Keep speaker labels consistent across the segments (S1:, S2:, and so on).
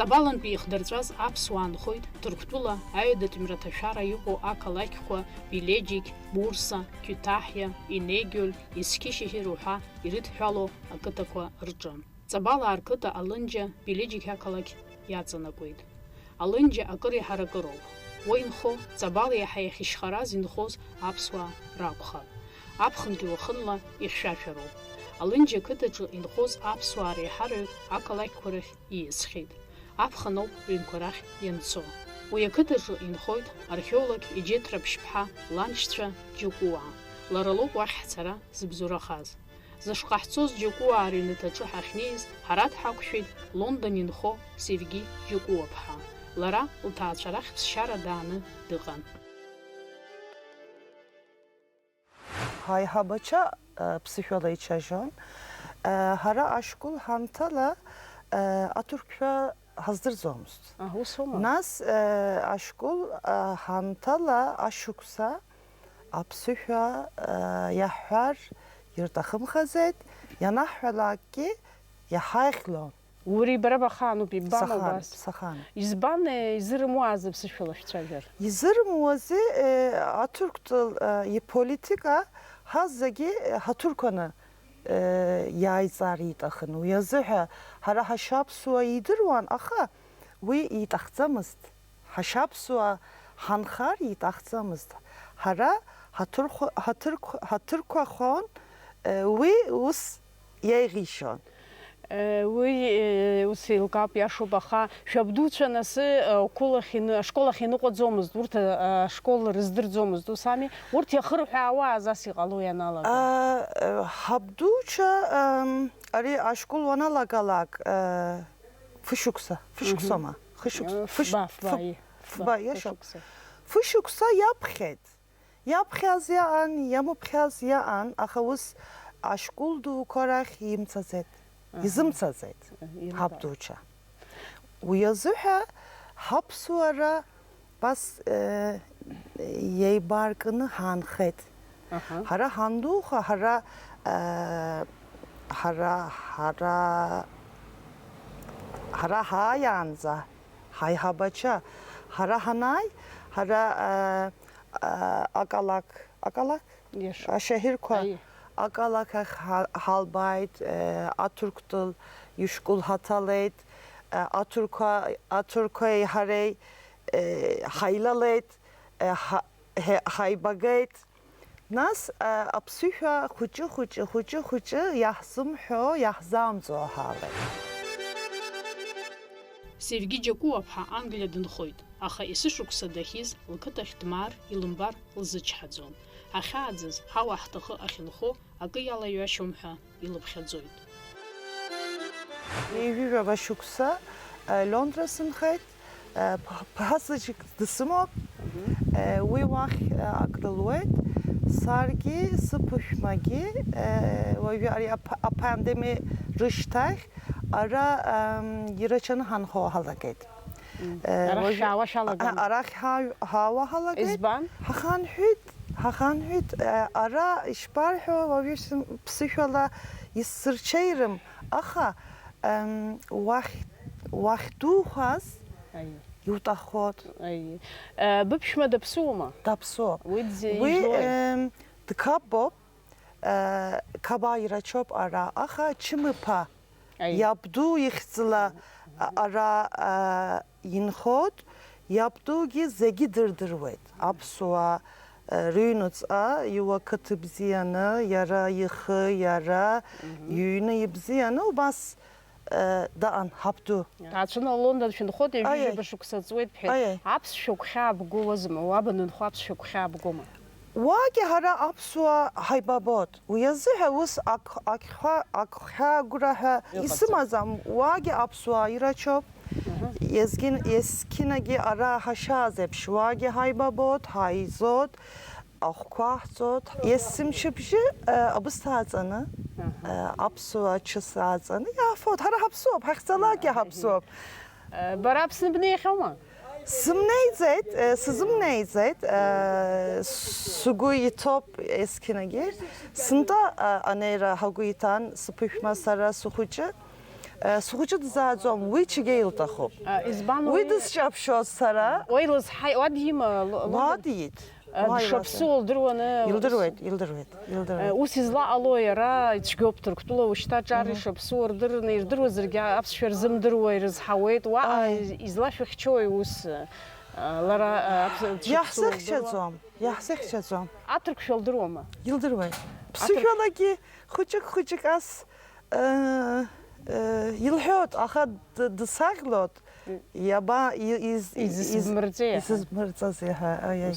S1: Ҵабалантәи ихдырҵәаз аԥсуаа нхоит Ҭырқәтәыла аҩадатә мраҭашәара иҟоу ақалақьқәа Пилеџьик, Бурса, Кәитаҳиа, Инегиоль, Есқьышьеҳир уҳәа ирыдҳәалоу ақыҭақәа рҿы. Ҵабалаа рқыҭа Алынџьа Пилеџьик ақалақь иаҵанакуеит. Алынџьа акыр иҳаракыроуп. Уа инхо Ҵабала иаҳа иахьышьхараз инхоз аԥсуаа ракәхап. Аԥхынгьы уахынла ихьшәашәароуп. Алынџьа ақыҭаҿы инхоз аԥсуаа реиҳараҩык ақалақьқәа рахь ииасхьеит. Аԥхын ауп ҩынқәа рахь ианцо. Уи ақыҭаҿы инхоит археолог Еџьеҭ Раԥшьԥҳа ланшьцәа Џьыкәуаа. Лара лоуп уахь ҳцара зыбзурахаз. Зышҟа ҳцоз Џьыкәуаа рыҩнаҭаҿы ҳахьнеиз ҳара дҳақәшәеит Лондон инхо Севги Џьыкәуаԥҳа. Лара лҭаацәа рахь ԥсшьара дааны дыҟан.
S2: Ҳаиҳабацәа ԥсышәала ичажьон. Ҳара ашкол ҳамҭала аҭырқәшәа ҳаздырӡомызт. Нас ашкол ҳамҭала ашықәса аԥсышәа иаҳҳәар ирҭахымхазеит, ианаҳҳәалакгьы иаҳаихьлон.
S3: Ури бара бахаануп, иббан убас.
S2: Сахан.
S3: Избан изырымуаз аԥсышәала шәцәажәар?
S2: Изырымуази аҭырқәтәыл иполитика ҳаззагьы ҳаҭырқәаны иааиҵар иҭахын. Уи азыҳәа ҳара ҳашьаԥсуа идыруан, аха уи иҭахӡамызт. Ҳашьаԥсуа ҳанхар иҭахӡамызт. Ҳара ҳаҭырқәахон, уи ус иеиӷьишон.
S3: Уи ус еилкаап, иашоуп, аха шәабдуцәа насы ашкол ахь иныҟәаӡомызт, урҭ ашкол рыздырӡомызт, ус ами? Урҭ иахырҳәаауа азас иҟало ианалага?
S2: Ҳабдуцәа ари ашкол уаналагалак фышықәсама? Фышықәса иаԥхьеит. Иаԥхьаз иаан, иамыԥхьаз иаан, аха ус ашкол дуқәа рахь имцаӡеит. Изымцаӡеит ҳабдуцәа. Уи азыҳәа ҳаԥсуара бас иеибаркны ҳаанхеит. Ҳара ҳандуха, ҳара ҳааиаанӡа, ҳаиҳабацәа, ҳара ҳанааи, ҳара ашеҳирқәа ақалақь ахь ҳалбааит, аҭырқәтәыл ишкол ҳаҭалеит, аҭырқәеи ҳареи ҳаилалеит, ҳаибагеит. Нас аԥсышәа хәыҷы иаҳзымҳәо, иаҳзаамҵо ҳаалеит.
S1: Севги Џьыкәуаԥҳа Англиа дынхоит, аха есышықәса дахьиз лқыҭахь дмаар илымбар лзычҳаӡом. Ҳахьааӡаз, ҳауа ҳҭахы ахьынхо акы иалаҩашьом ҳәа илыԥхьаӡоит.
S2: Ҩажәа шықәса Лондра сынхеит, ԥҳасаҷык дысымоуп, уи уахь акрылуеит. Саргьы сыԥышәмагьы уажәы ари апандемиа рышьҭахь ара ирачаны ҳанхо ҳалагеит. Арахь ҳаауа ҳалагеит.
S3: Избан?
S2: Ҳаханҳәит, ара ишԥарҳәо, уажәы ԥсышәала исзырҽеирым, аха уахьдухаз иуҭаххоит.
S3: Быԥшәма даԥсуоума?
S2: Даԥсуоуп. Уи дқапоуп, қаба ирачоуп ара, аха чымыԥа иабду ихьӡла ара инхот, иабдугьы зегьы дырдыруеит. Аԥсуаа рыҩнуҵҟа иуақыҭ бзианы, иара ихы, иара иҩны ибзианы, убас даан ҳабду.
S3: Ҭаацәына Лондон шәынхот, ҩажәа шықәса ҵуеит бҳәеит. Аԥсшәа гәхьаа бгоуазма? Уаб анынхо аԥсшәа гәхьаа бгома?
S2: Уагьы ҳара аԥсуаа ҳаибабот. Уи азыҳәа ус агәхьаагәра ҳәа исымаӡам. Уагьы аԥсуаа ирачоуп. Есқьынагьы ара ҳашьааз еиԥш, уагьы ҳаибабот, ҳаизот, ахәқәа ҳҵот. Есымчыбжьы абысҭа ааҵаны, аԥсуаа ҽыс ааҵаны иафот. Ҳара ҳаԥсуоуп, ҳахьцалакгьы ҳаԥсуоуп.
S3: Бара Аԥсны бнеихьоума?
S2: Сымнеиӡеит, сызымнеиӡеит, сгәы иҭоуп есқьынагьы. Сынтәа анеира ҳгәы иҭан, сыԥышәма сара схәыҷы. Suğucu dızağım, uy çigeyl taxub.
S3: İzban
S2: Uy dızşapşoz sara,
S3: Oylaz hay vadiyim
S2: vadiyit.
S3: Şapsı oldur onu.
S2: Yıldırvet.
S3: У сезла алоера ичгоптыр ктула ушта жары шапсы ордыр нирдыр өзерге апсшер зымдыр ойрыз хаует ва изла фихчой ус лара
S2: Yaxsıq çacam.
S3: Атырк шолдыр ома.
S2: Yıldırvet. Psixologi küçük az yılhot aha dısaklot. Yaba
S3: İzmırcı.
S2: İzmırcı ha ay.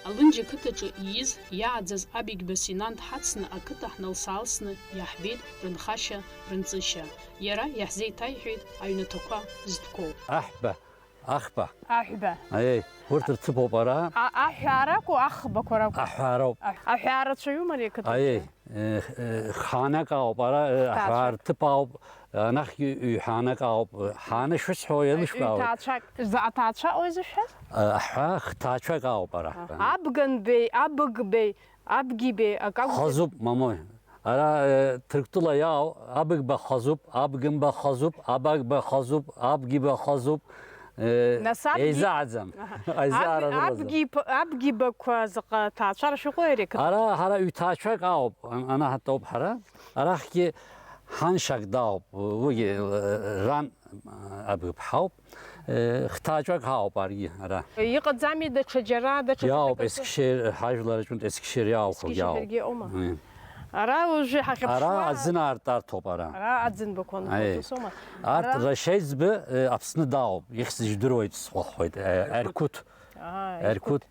S1: Алынжы кытыжы из яадзаз абиг басинант хацны акытах налсалсны яхбид рынхаша рынцыша. Яра яхзей тайхид айнытоква зиткол.
S4: أحبة
S3: أحبة
S4: أي ورتر تبو برا
S3: أحيارك وأخبة كراك
S4: أحارو
S3: أحيارة شو مري كتب
S4: أي خانة قاو برا أحار تباو نخ خانة قاو خانة شو سوي مش قاو
S3: تاتشك إذا أتاتشا أو إذا شو
S4: أحا تاتشا قاو برا
S3: أبغن بي أبغي بي
S4: خزوب ماموي أرا تركتلا ياو أبغ بخزوب أبغن بخزوب أبغ بخزوب أبغي بخزوب إيزا عزم
S3: أبغي بكواز تاتشا شو غيرك
S4: أرا يتاتشا قاو أنا حتى بحرا أرا كي هانشك داو وجي ران أبغ بحاوب اختاجك هاو باري أرا
S3: يقد زامي ده شجرة ده
S4: ياو إسكشير حاجة كنت إسكشير ياو
S3: ياو أرا وجه حقيقة
S4: أرا أزن أرتار توب أرا
S3: أرا أزن بكون
S4: توسوما أرت رشيز ب أبسن داو يخسج درويت صوخويد أركوت أركوت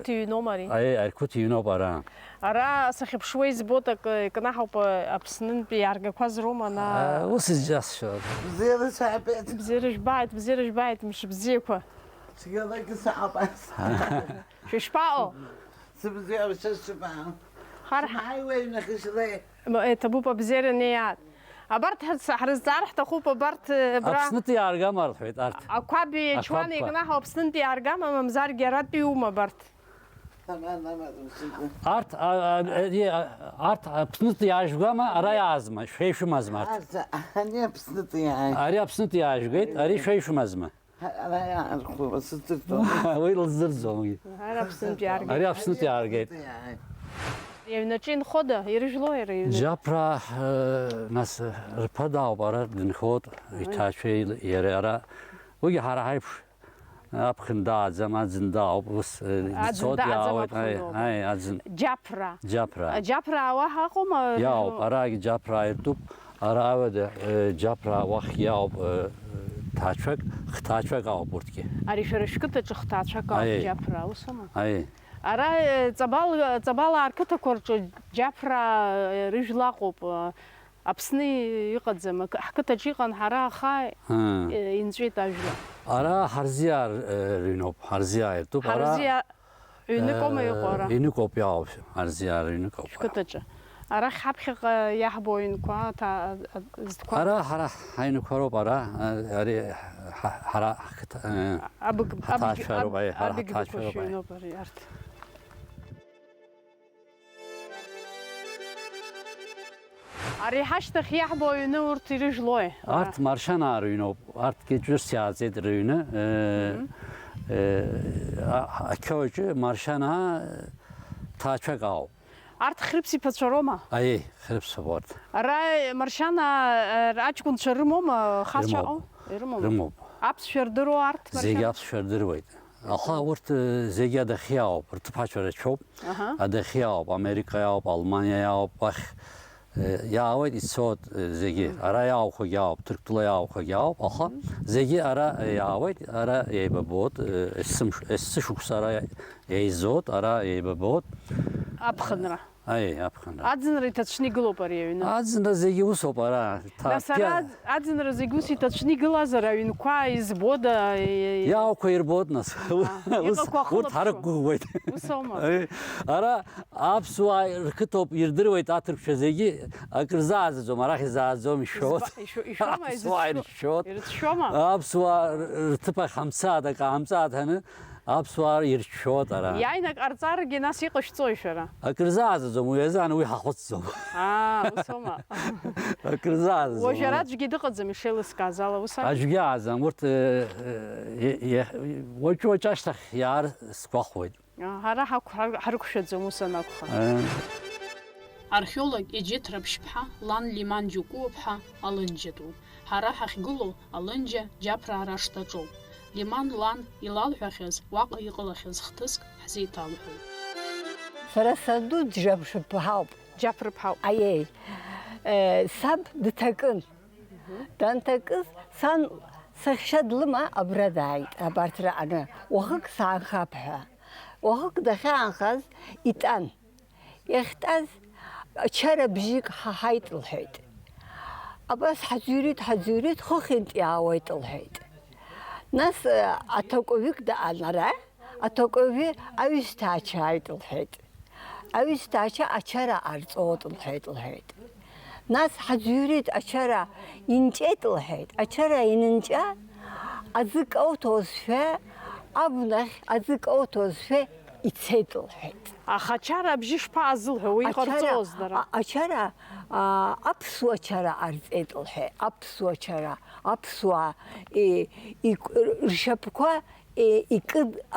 S3: ينوماري
S4: أي أركوت ينوب أرا
S3: أرا صاحب شوي زبوتك كنا حب أبسنن بيارجع كواز روما أنا
S4: وسج جاس شو
S2: Ziyade şahbet.
S3: بزيرش بايت مش بزيكوا
S2: Sigara kısabet.
S3: شو شباو
S2: Sibziya şaşıban.
S3: خار
S2: Hayvay nakışlı.
S3: ما تبوبا بزير نيات أبرت هرز زارح تخوب أبرت برا
S4: أبسنتي أرجع مرة حيت أرت
S3: أكوابي شواني كنا حب أبسنن بيارجع ما مزار جرات بيوم أبرت
S2: Anlamadım şimdi.
S4: أرت أبسنتي أرجع ما أرا يعزم شو مزمة
S2: Arsa hani yapsın yani.
S4: أري أبسنتي أرجع أري شو مزمة
S2: Araya arku sıtırtı.
S4: ويل الزرزومي
S3: هر أبسنن بيارجع
S4: أري أبسنتي أرجع
S2: Yani.
S3: يفنتشين خدا يرجلو يري
S4: جابرا ناس رپدا برا دن خود يتاشي يرى ويجي هرايب أبخندا زمان زندا بس صوت ياوي هاي أزن
S3: جابرا وها قوم
S4: ياو برا جابرا يدوب أراود جابرا وخ ياو تاشك ختاشك أو بورتكي
S3: أري شرشكت تختاشك أو جابرا وسما
S4: أي
S3: أرا تبال أركتا كورتشو جابرا رجلا قوب أبسني يقدم حكتا جيقان حرا خاي ينزوي تاجلا
S4: أرا هرزيار رينوب هرزيار يدوب
S3: هرزيار ينكم يقورا
S4: ينكوب ياو هرزيار ينكوب
S3: شكتجا أرا خبخ يحبوين كوا تا
S4: أرا هرا هاي نكورو برا أري هرا هتاشرو باي هرا هتاشرو باي
S3: أري حشت يحبوين ورتي رجلوي
S4: أرت مارشان أرينو أرت كجور سياسة رينو أكوج مارشانا تاشقاو
S3: أرت خربسي بتشروما
S4: أي خربس بورد
S3: أرا مارشانا راج كنت شرموما خاصة
S4: رموب
S3: أبس شردرو أرت
S4: زيجي أبس شردرويد أخا ورت زيجي دخياو برتباشر شوب دخياو أمريكا ياو ألمانيا ياو بخ ياوي الصوت زيجي أرا ياو خو ياو تركتلا ياو خو ياو أخا زيجي أرا ياوي أرا يببوت السشوك أرا يزود أرا يببوت
S3: أبخنرا
S4: أي أبخنرا
S3: أدزنري تشني قلوبري يونا
S4: أدزنرا زيجي وصوبرا
S3: نسرا أدزنرا زيجوسي تشني قلازرا يون كوايز بودا
S4: ياو كوير بود ناس وتحرك قويت
S3: وسوما
S4: أرا أبسوا ركتوب يردرويت أترك شزيجي أكرزاز زوم أراخي زاز زوم شوت أبسوا الشوت أبسوا رتبة 5 دقيقة 5 هنا аԥсуаа ирччоит ара.
S3: Иааины ҟарҵаргьы нас иҟашәҵои шәара?
S4: Акрызааӡаӡом, уи азан уи ҳахәыцӡом.
S3: Усома.
S4: Акрызааӡаӡом.
S3: Уажәы ара аӡәгьы дыҟаӡам ишеилыскааз ала, ус ами?
S4: Аӡәгьы ааӡам, урҭ уаҵәы-уаҵәы ашьҭахь иаар сгәахәуеит.
S3: Ҳара ҳарықәшәаӡом ус анакәха.
S1: Археолог Еџьет Раԥшьԥҳа лан Лиман Џьукәуаԥҳа Алынџьа ду. Ҳара ҳахьгылоу Алынџьа џьаԥраа рашҭаҿоуп. Лиман лан илалҳәахьаз уаҟа иҟалахьаз хҭыск ҳзеиҭалҳәоит.
S5: Сара санду Џьаԥрԥҳауп.
S3: Џьаԥрԥҳауп.
S5: Аиеи. Саб дҭакын. Данҭакыз сан сахьшьа длыма абра дааит, абарҭ раҟны. Уахык саанхап ҳәа. Уахык дахьаанхаз итан. Иахьтәаз ачара бжьык ҳаҳаит лҳәеит. Абас ҳаӡырҩит, хыхьынтә иаауеит лҳәеит. Нас аҭакәажәык даан ара, аҭакәажәы аҩсҭаачы ааит лҳәеит. Аҩсҭаачы ачара ҟарҵоит лҳәеит. Нас ҳаӡырҩит, ачара инҵәеит лҳәеит. Ачара инынҵәа, аӡы кауҭозшәа, абнахь аӡы кауҭозшәа ицеит лҳәеит.
S3: Аха ачара абжьы шԥаазылҳәо, уи иҟарҵоз дара?
S5: Ачара аԥсуа чара ҟарҵеит лҳәеит. Аԥсуа чара, аԥсуаа ршьапқәа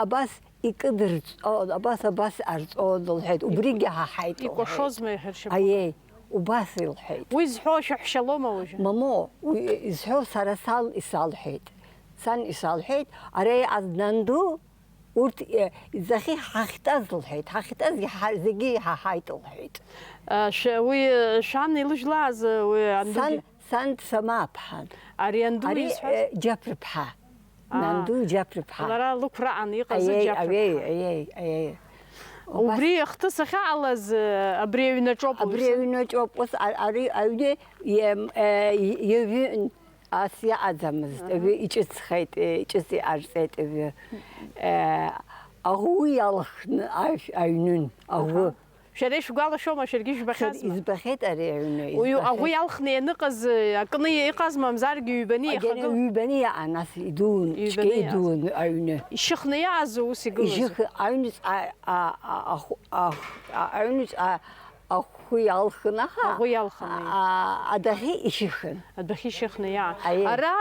S5: абас икыдырҵон, абас ҟарҵон лҳәеит. Убригьы ҳаҳаит лҳәеит.
S3: Икәашозма ршьапқәа?
S5: Аиеи, убас илҳәеит.
S3: Уи зҳәо шәаҳәшьалома уажәы?
S5: Мамо, изҳәо сара сан исалҳәеит. Сан исалҳәеит, ара иҟаз нанду урҭ захьы ҳахьтәаз лҳәеит. Ҳахьтәазгьы зегьы иҳаҳаит лҳәеит.
S3: Уи шан илыжәлааз уи андугьы?
S5: Сан Самааԥҳан.
S3: Ари анду изҳәаз?
S5: Џьаԥрԥҳа. Нанду Џьаԥрԥҳа.
S3: Лара лықәраан иҟаз
S5: Аиеи.
S3: Убри ахҭыс ахьаҟалаз абри аҩнаҿоуп.
S5: Абри аҩнаҿоуп. Ус ари аҩны иаҩын ас иаҟаӡамызт. Аҩы иҿыцхеит, иҿыц иҟарҵеит аҩы. Аӷәы иалхны аҩнын, аӷәы.
S3: Шәара ишәгәалашәома, шәаргьы жәбахьазма?
S5: Избахьеит ари аҩны.
S3: Аӷәы иалхны ианыҟаз акны иҟазма, мамзаргьы ҩбаны иахагыл?
S5: Ҩбаны иаҟан, нас идун, цәгьа идун аҩны.
S3: Ишьыхны иаазу ус игылаз?
S5: Аҩныҵ аӷәы иалхын, аха
S3: Аӷәы иалхны.
S5: Адәахьы ишьыхын.
S3: Адәахьы ишьыхны иаан.
S5: Аиеи.
S3: Ара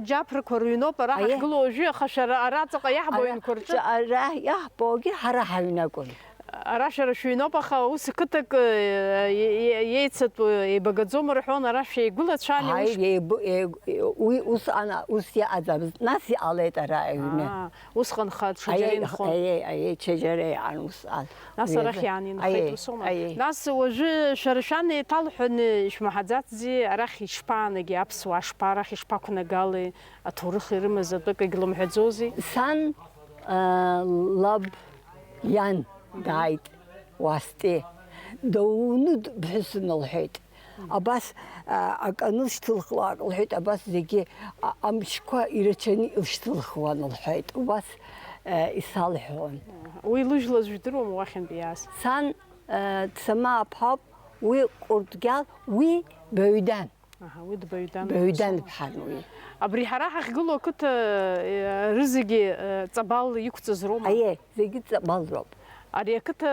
S3: џьаԥрақәа рыҩноуп, ара ҳахьгылоу уажәы, аха шәара араҵаҟа иаҳбо аҩнқәа рҿы.
S5: Ара иаҳбогьы ҳара ҳаҩнакәын.
S3: Ара шәара шәыҩноуп, аха ус қыҭак иеицатәу еибагаӡом рҳәон, ара шәеигәылацәами?
S5: Уи ус иаҟаӡамызт, нас иҟалеит ара аҩны.
S3: Усҟанха ҽаџьара инхон.
S5: Аиеи, ҽаџьара иҟан усҟан.
S3: Нас арахь иаанинхеит усома. Нас уажәы шәара шәан еиҭалҳәан ишәмаҳаӡацзи, арахь ишԥаанаги, аԥсуаа арахь ишԥақәнагали, аҭоурых ирымаз атәык егьлымҳәаӡози?
S5: Сан лаб иан дааит уасҵе. Дауны бҳәысын лҳәеит. Абас аканылшьҭылхлаак лҳәеит, абас зегьы амчқәа ирацәаны илшьҭылхуан лҳәеит. Убас исалҳәон.
S3: Уи лыжәлаз жәдыруама уахьынтә иааз?
S5: Сан Самааԥҳауп, уи ҟурҭгьал, уи баҩдан.
S3: Уи дбаҩдан.
S5: Баҩдан ԥҳан уи.
S3: Абри ҳара ҳахьгылоу ақыҭа рызегьы ҵабал иқәҵыз роума?
S5: Аиеи, зегьы ҵабалроуп.
S3: Ари ақыҭа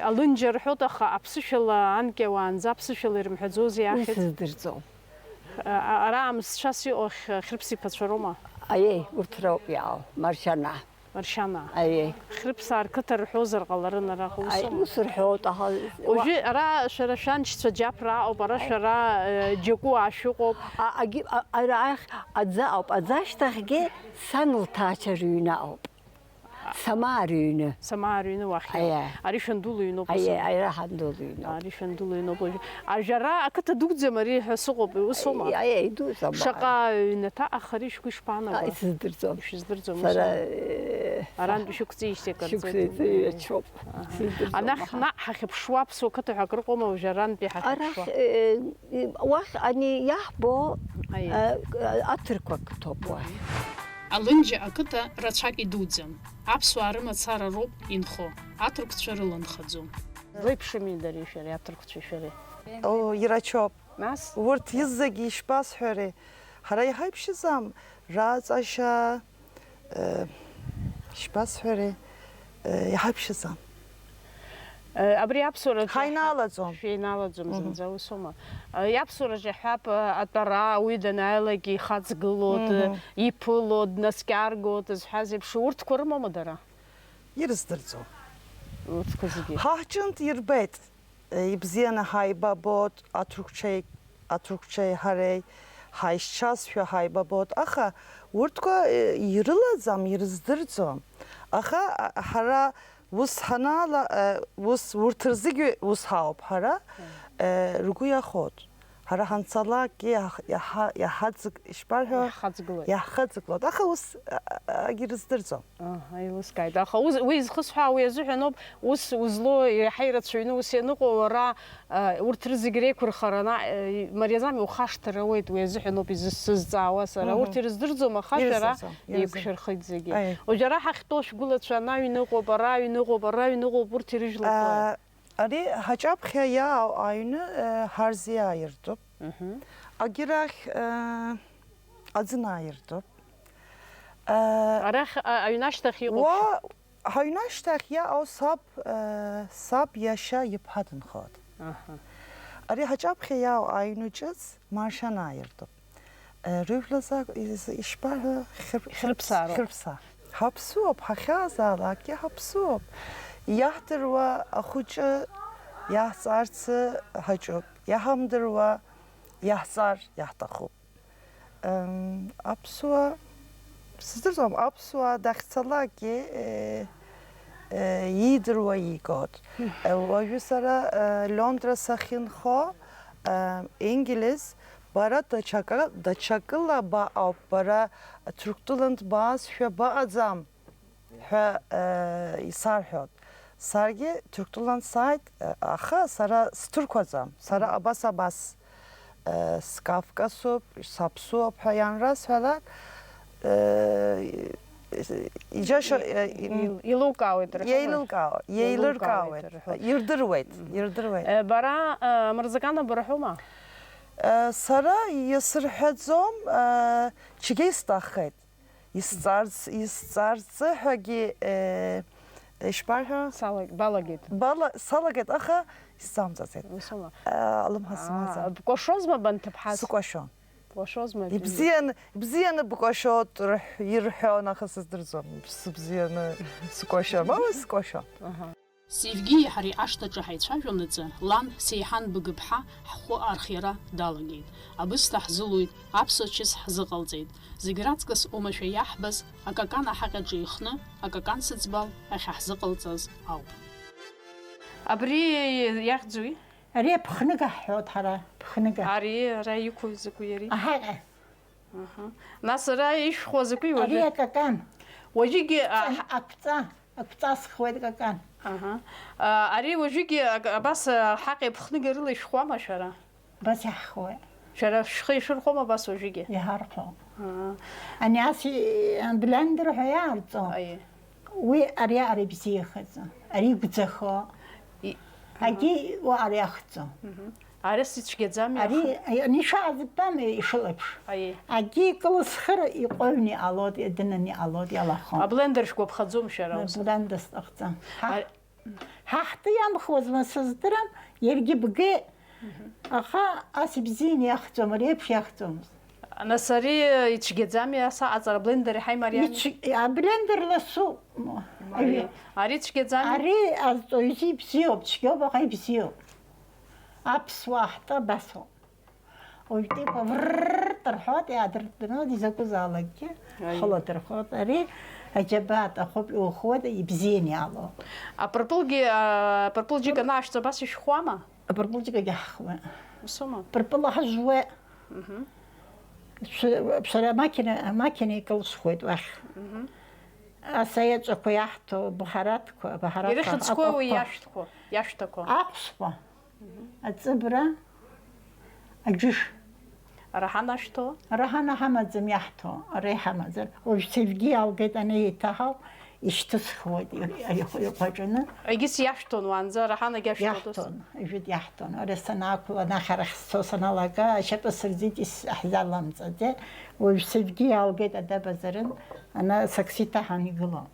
S3: Алынџьа рҳәоит, аха аԥсышәала анкьа уаанӡа аԥсышәала ирымҳәаӡози
S5: Уи
S3: ахьыӡ?
S5: сыздырӡом.
S3: Ара аамсшьас иҟоу Хьрыԥс иԥацәа роума?
S5: Аиеи, урҭ роуп иаау, Маршьана.
S3: Маршьана.
S5: Аиеи.
S3: Хьрыԥсаа рқыҭа рҳәозар ҟаларын араҟа усома?
S5: Ус рҳәоит, аха
S3: Уажәы ара шәара шәаншьцәа џьаԥрааҟоуп, ара шәара џьакәуаа шәыҟоуп.
S5: арахь аӡа ауп, аӡа ашьҭахьгьы сан лҭаацәа рыҩны ауп. Самаа рыҩны.
S3: Самаа рыҩны уахьиоуп. Ари шәанду лыҩноуп.
S5: Аира ҳанду лыҩноуп.
S3: Ари шәанду лыҩноуп уажәы. Ажәара ақыҭа дуӡӡам ари ҳәа сыҟоуп, усома?
S5: Аиеи, дуӡӡам.
S3: Шаҟа ҩнаҭа ахари шәгәы ишԥаанаго?
S5: Исыздырӡом.
S3: Ишәыздырӡом.
S5: Сара
S3: арантәи шәықәҵишьҭеи акырӡа.
S5: шәықәҵишьҭеи.
S3: Анахь наҟ ҳахьыԥшуа аԥсуа қыҭа ҳәа акрыҟоума уажәы арантәи ҳахьыԥшуа?
S5: Арахь уахь ани иаҳбо
S3: Аиеи.
S5: аҭырқәа қыҭоуп уахь.
S1: Алынџьа ақыҭа рацәак идуӡам. Аԥсуаа рымацара роуп инхо, аҭырқәцәа рыланхаӡом.
S3: Злеиԥшыми дареи шәареи, аҭырқәцәеи шәареи?
S2: Ирачоуп.
S3: Нас?
S2: Урҭ иззагьы ишԥасҳәари? Ҳара иҳаиԥшьызам раҵашьа, Шбасфери яхапшизан.
S3: Абри аԥсуара
S2: Ҳаинаалаӡом.
S3: шәеинаалаӡом зынӡа усума. Иаԥсуараҿы ҳәап атәара уи данааилагьы ихаҵгыло, иԥыло, днаскьарго зҳәаз еиԥш урҭқәа рымоума дара?
S2: Ирыздырӡом.
S3: Урҭқәа зегьы.
S2: Ҳаҳҿынтә ирбеит, ибзианы ҳаибабот, аҭырқәцәеи ҳареи ҳаишьцәазшәа ҳаибабот, аха урҭқәа ирылаӡам, ирыздырӡом. Аха ҳара ус ҳанаала, урҭ рзыгьы ус ҳауп, ҳара ргәы иахәот. Ҳара ҳанцалакгьы иаҳхаҵгылоит, аха ус ирыздырӡом.
S3: Еилыскааит. Аха уи зхысҳәаау уи азыҳәаноуп, ус узло иаҳа ирацәаҩны ус ианыҟоу уара урҭ рзегьы реиқәырхараны мариазами ухашҭыр ауеит, уи азыҳәаноуп сызҵаауа сара. Урҭ ирыздырӡом, аха шәара еиқәшәырхеит зегьы. Уажәара ҳахьтәоу шәгәылацәа ана аҩныҟоуп, ара аҩныҟоуп, ара аҩныҟоуп, урҭ ирыжәлақәои.
S2: Ари ҳаҷаԥхьа иаау аҩны ҳарзиааиртәуп. Агьирахь аӡын ааиртәуп.
S3: Арахь аҩны ашьҭахь иҟоуп.
S2: Аҩны ашьҭахь иаау саб иашьа иԥҳа дынхоит. Ари ҳаҷаԥхьа иаау аҩны ҿыц маршьан ааиртәуп. Рыжәлазы ишԥаҳәо? Хьырԥсаа. Ҳаԥсуоуп, ҳахьаазаалакгьы ҳаԥсуоуп. Иаҳдыруа ахәыҷы иаҳҵарц ҳаҿуп, иаҳамдыруа иаҳҵар иаҳҭахуп. Аԥсуа, сыздырӡом, аԥсуа дахьцалакгьы иидыруа игот. Уажәы сара Лондра сахьынхо, Енгелиз, бара даҽакыла баауп, бара Тырктәылантә баазшәа баҟаӡам ҳәа исарҳәот. Саргьы Тырктәылантә сааит, аха сара сҭырқәаӡам. Сара абас скавказоуп, саԥсуоуп ҳәа ианрасҳәалак, еилыркаауеит, ирдыруеит.
S3: Бара мырзакана бырҳәома?
S2: Сара иасырҳәаӡом, ҽгьы исҭаххеит. Исҵарцы ҳәагьы ишԥарҳәо? Салагеит, аха исзамҵацеит. Алымҳа сымаӡам.
S3: Бкәашозма банҭыԥҳас?
S2: Сыкәашон.
S3: Бкәашозма?
S2: Ибзианы бкәашот ирҳәон, аха сыздырӡом. Сыбзианы сыкәашон, сыкәашон.
S1: Севгии ҳареи ашҭаҿы ҳаицәажәонаҵы, лан Сеиҳан Быгыԥҳа ҳхәы архиара далагеит. Абысҭа ҳзылуит, аԥсуа-чыс ҳзыҟалҵеит. Зегь раҵкыс оумашәа иаҳбаз, акакан аҳаҟьаҿы ихны, акакан сыӡбал ахьа ҳзыҟалҵаз ауп.
S3: Абри иахьӡуи?
S6: Ари ԥхныга ҳҳәоит ҳара, ԥхныга.
S3: Ари ара иқәу закәи иари?
S6: Аҳаҟьа.
S3: Нас ара ишәхуа закәи уажәы?
S6: Ари акакан.
S3: Уажәыгьы
S6: акәҵа схуеит акакан.
S3: Ари уажәыгьы абас ҳаҟьа ԥхныга рыла ишәхуама шәара?
S6: Бас иаҳхуеит.
S3: Шәара шәхы ишәырхуама абас уажәыгьы?
S6: Иҳархуам. Ани ас блендер ҳәа иаарҵо. Уи ари бзиахаӡом. Ари игәӡахо. Агьи ари ахӡом.
S3: Арис ицәгьаӡами?
S6: Ани ишаазбами ишылеиԥш. Агьи икылсхыр иҟәыҩны иҟалоит, дынаны иҟалоит, иалахон.
S3: Аблендер шәгәаԥхаӡом шәара ус?
S6: Блендер сҭахӡам. Ҳахты иамхозма сыздырам, иаргьы бгы, аха ас ибзианы иахӡом, ари еиԥш иахӡомызт.
S3: Нас ари ицәгьаӡами аса аҵара аблендер иҳаимариами?
S6: Аблендер ласуп.
S3: Ари цәгьаӡами?
S6: Ари азҵаҩзы ибзиоуп, цәгьоуп, аха ибзиоуп. Аԥсуаа ҳтәы абасоуп. Уажәтәиқәа вррррт рҳәоит, иаадыртәыноит изакәызаалакгьы, хәылоит рҳәоит. Ари аџьабаат ахәыԥ иухуеит, ибзианы иҟалоит.
S3: Апырпылџьык анаашәҵа абас ишәхуама?
S6: Апырпылџьыкагьы ҳхуеит.
S3: Усума?
S6: Пырпыла ҳажуеит. Шәара амақьина икылсхуеит уахь. Асаиаҵәақәа иаҳҭо, баҳараҭқәа.
S3: Ирыхьӡқәои уи иашәҭақәа?
S6: Аҟәсқәа. Аҵыбра, аџыш.
S3: Араҳан ашәҭо?
S6: Араҳан ҳамаӡам иаҳҭо, ара иҳамаӡам. Уажә Севги алгеит ани еиҭаҳау, ишьҭысхуеит иҟәаҿаны.
S3: Егьыс иашәҭон уаанӡа раҳанагь иашәҭодос.
S6: Иаҳҭон, ижәит иаҳҭон. Ара санаақәла анахарахь сцо саналага, ашьапы сырӡит ҳзаламҵаӡе. Уажә сыдгьы иаалгеит адабазарын, ана саксиҭ аҳан игылон.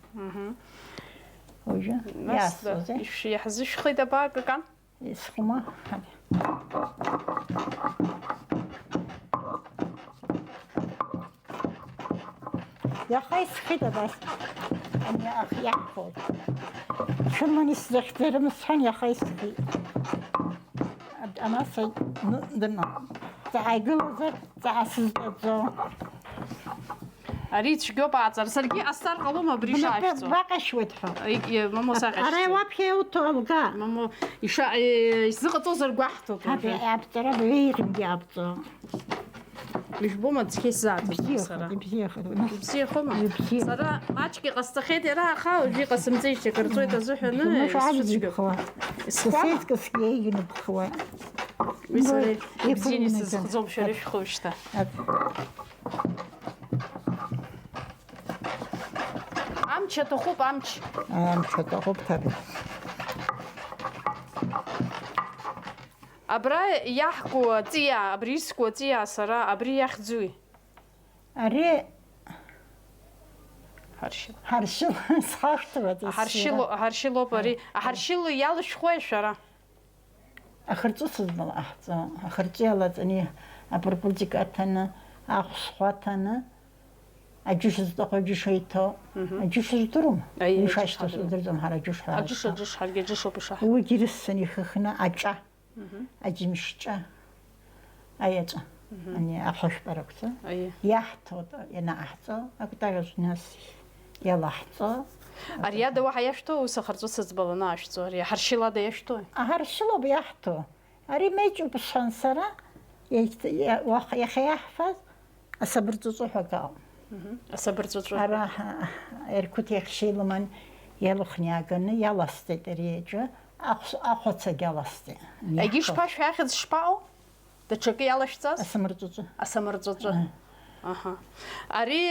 S6: Уажәы иаасҵозе.
S3: Иаҳзышәхеит абаа какан?
S6: Исхума. Яха исхит абас. Ани ах яххот. Шуман исзахтерим сан яха исхит. Ана сай дна. Тайгылзар тасыздаdzo.
S3: Ари цәгьоуп ааҵар, саргьы ҟасҵар ҟалома абри шаашәҵо?
S6: Баҟашьуеит ҳәа.
S3: Мамоу саҟашәҵо.
S6: Ара уаԥхьа иуҭо алга.
S3: Мамоу исзыҟаҵозар гәаҳҭоуп.
S6: Ҳабе аԥҵара беиргьы аԥҵо.
S3: Ижәбома цқьа исзааҭом сара.
S6: Ибзиахоит.
S3: Ибзиахома? Сара маҷк иҟасҵахьеит иара, аха уажәы иҟасымҵеижьҭеи акырҵоит азыҳәаны исцәыцәгьоуп.
S6: Сесискас иеигны бхуа.
S3: Уи сара ибзианы исызхӡом шәара ишәхы уажәшьҭа. Амч аҭахуп, амч.
S6: Амч аҭахуп ҭабе.
S3: Абра иаҳку аҵиаа, абри иску аҵиаа сара, абри иахьӡуи?
S6: Ари
S3: Ҳаршьыл.
S6: ҳаршьыл схашҭуеит.
S3: Аҳаршьылоуп ари. Аҳаршьыл иалышәхуеи шәара?
S6: Ахырҵәы сызмала аҳҵо. Ахырҵәы иалаҵаны апырпылџьык аҭаны, ахәшхәа аҭаны, аџьыш зҭаху аџьыш еиҭо. Аџьыш здыруам. Ишашьҭоу сыздырӡом, ҳара аџьыш ҳәа.
S3: Аџьыш, ҳаргьы аџьышоуп ишаҳ.
S6: Уигьы ирыссаны ихыхны аҿа, аџьымшьҿа, аиаҿа. Ани ахәышәтәарақәҵа. Иаҳҭоит ианааҳҵо, акәтаӷь нас иалаҳҵо.
S3: Ари ада уаҳа иашәҭоу, ус ахырҵәы сыӡбаланы ашәҵо, ари аҳаршьыл ада иашәҭои?
S6: Аҳаршьылоуп иаҳҭо. Ари меиҷуп шан сара, иахьа иаҳфаз асабырҵәыҵәы ҳәа акаауп.
S3: Асабырҵәыҵәы.
S6: Ара Ерқут иахьшьа илыман иалыхны иааганы иаласҵеит ари аҿы, ахәацагь иаласҵеит.
S3: Егьи шԥашәҳәахьыӡ шԥаҟоу? Даҽакы иалашәҵаз?
S6: Асамырҵәыҵәы.
S3: Асамырҵәыҵәы. Ари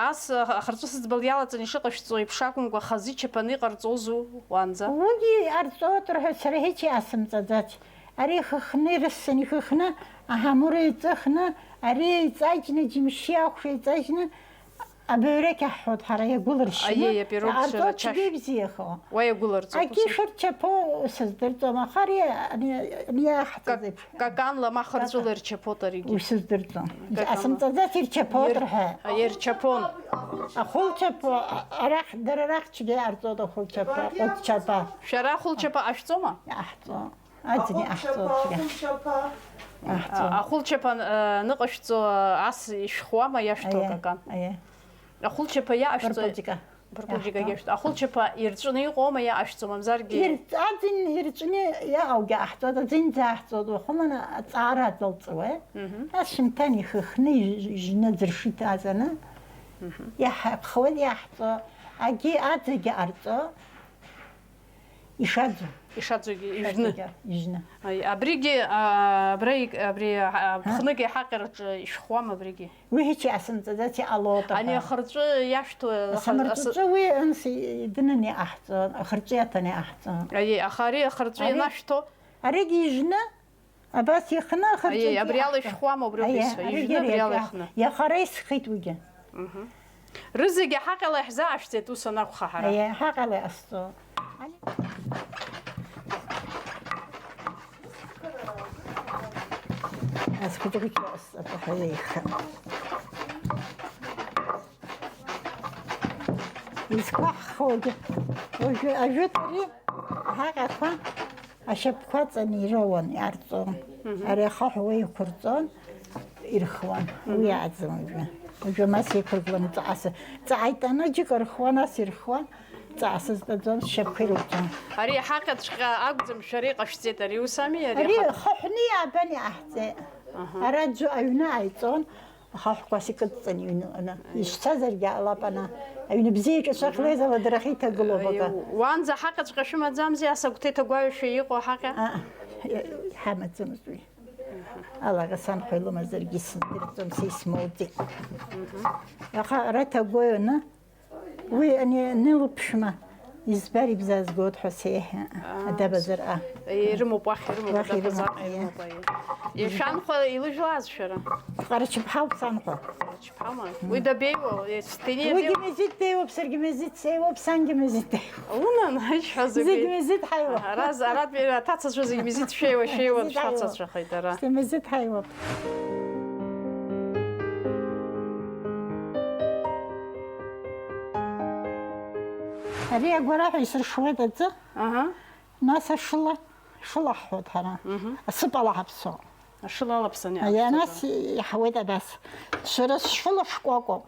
S3: ас ахырҵәы сыӡбал иалаҵаны ишыҟашәҵо еиԥш акәымкәа хазы ичаԥаны иҟарҵозу уаанӡа?
S6: Уигьы арҵоит рҳәоит, сара ҳеч иасымҵаӡац. Ари ихыхны ирыссаны ихыхны, аҳамур еиҵыхны, ари еиҵаџьны, џьымшьы ахәша еиҵаџьны, абеурек аҳҳәоит ҳара иагәылыршьны. Арҵоит ибзиахо.
S3: Уа иагәыларҵоит.
S6: Аки шырчаԥо сыздырӡом, аха ари иаҳҵаз еиԥш.
S3: Каканла ма хырҵәыла ирчаԥоит аригьы.
S6: Уи сыздырӡом. Асымҵаӡац ирчаԥоит рҳәа.
S3: Ирчаԥон.
S6: Ахәылчаԥо, дара арахьчгьы иаарҵоит ахәылчаԥа, ҟәыдчаԥа.
S3: Шәара ахәылчаԥа ашәҵома?
S6: Иаҳҵо. Аӡын иаҳҵоит.
S3: Ахәылчаԥа ныҟашәҵо ас ишәхуама иашәҭо какан? Ахәылчаԥа иаашәҵо. Пырпылџьыка иашәҭо. Ахәылчаԥа ирҵәны иҟоума иаашәҵо, мамзаргьы?
S6: Аӡын ирҵәны иааугьы аҳҵоит, аӡынӡа аҳҵоит, уахымана аҵаара аҵалҵуе. Ас шьынҭан ихыхны ижны ӡыршит аҵаны. Иаҳԥхуеит иаҳҵо, агьи аӡагьы арҵо, ишаӡо.
S3: Ишаӡогьы ижны.
S6: Ижны.
S3: Абригьы абри ԥхнык иҳаҟьараҿы ишәхуама абригьы?
S6: Уи ҳеч иасымҵаӡац иҟалоит.
S3: Ани ахырҵәы иашәҭо.
S6: Асамырҵәыҵәы уи анс дынаны иаҳҵо, ахырҵәы иаҭаны иаҳҵо.
S3: Аха ари ахырҵәы ианашәҭо?
S6: Аригьы ижны, абас ихны ахырҵәы.
S3: Абри ала ишәхуама убри исҳәо? Ижны абри ала ихны.
S6: Иахара исхит уигьы.
S3: Рызегьы ҳаҟьала иаҳзаашәҵеит ус анакәха ҳара.
S6: Ҳаҟьала иҟасҵо. Изқәаҳхуагь ажәытәари ҳаҟьақәа ашьапқәа ҵаны ироуан, иаарҵон. Ари ахаҳә уи иқәырҵон, ирхуан. Уи иааӡам уажәы. Уажәы мас иқәыргылан ҵаҟасы. Ҵааитаны џьыка рхуан, ас ирхуан. Ҵаҟасы зтәаӡом, сшьапқәа ирықәҵон.
S3: Ари ҳаҟьаҵәҟьа акәӡам шәара иҟашәҵеит, ари усами?
S6: Ари хаҳәны иаабан иааҳҵеит. Ара аӡәы аҩны ааиҵон, ахаҳәқәа икыдҵан иҩныҟаны. Ишцазаргьы алапана. Аҩны бзиа иҿацәахлеит, аладарахь иҭагылоуп ага.
S3: Уаанӡа ҳаҟьаҵәҟьа шәымаӡамзи, ас агәҭа иҭагәаҩашәа иҟоу ҳаҟьа?
S6: Ҳамаӡамызт уи. Алаҟа санхәа илымазаргьы исымдырӡом, са исмоуӡеит. Аха ара иҭагәаҩаны وأنا نلبشمة يزبري بزاز جود حسيه ده بزرقة
S3: يرمو باخ يرمو
S6: باخ
S3: بزاق
S6: يرمو،
S3: يرمو باي يشان خو يلجلاز شرا
S6: قرش بحاول صنخو
S3: شبحما ويدا بيو يستني
S6: ودي مزيد تيو بسرق مزيد سيو بسانج مزيد تيو
S3: اونا نايش
S6: زيد
S3: حزبي
S6: مزيد حيوة
S3: راز اراد بينا تاتس شو زي مزيد شيء وشيء ومش تاتس شو خيدرا
S6: مزيد حيوة هذه أقول يصير شوية ده
S3: اها
S6: ناس شلا حود هنا السبع لحبسه
S3: شلون لبسني
S6: هي ناس يحوده بس شرس شلا شقوقو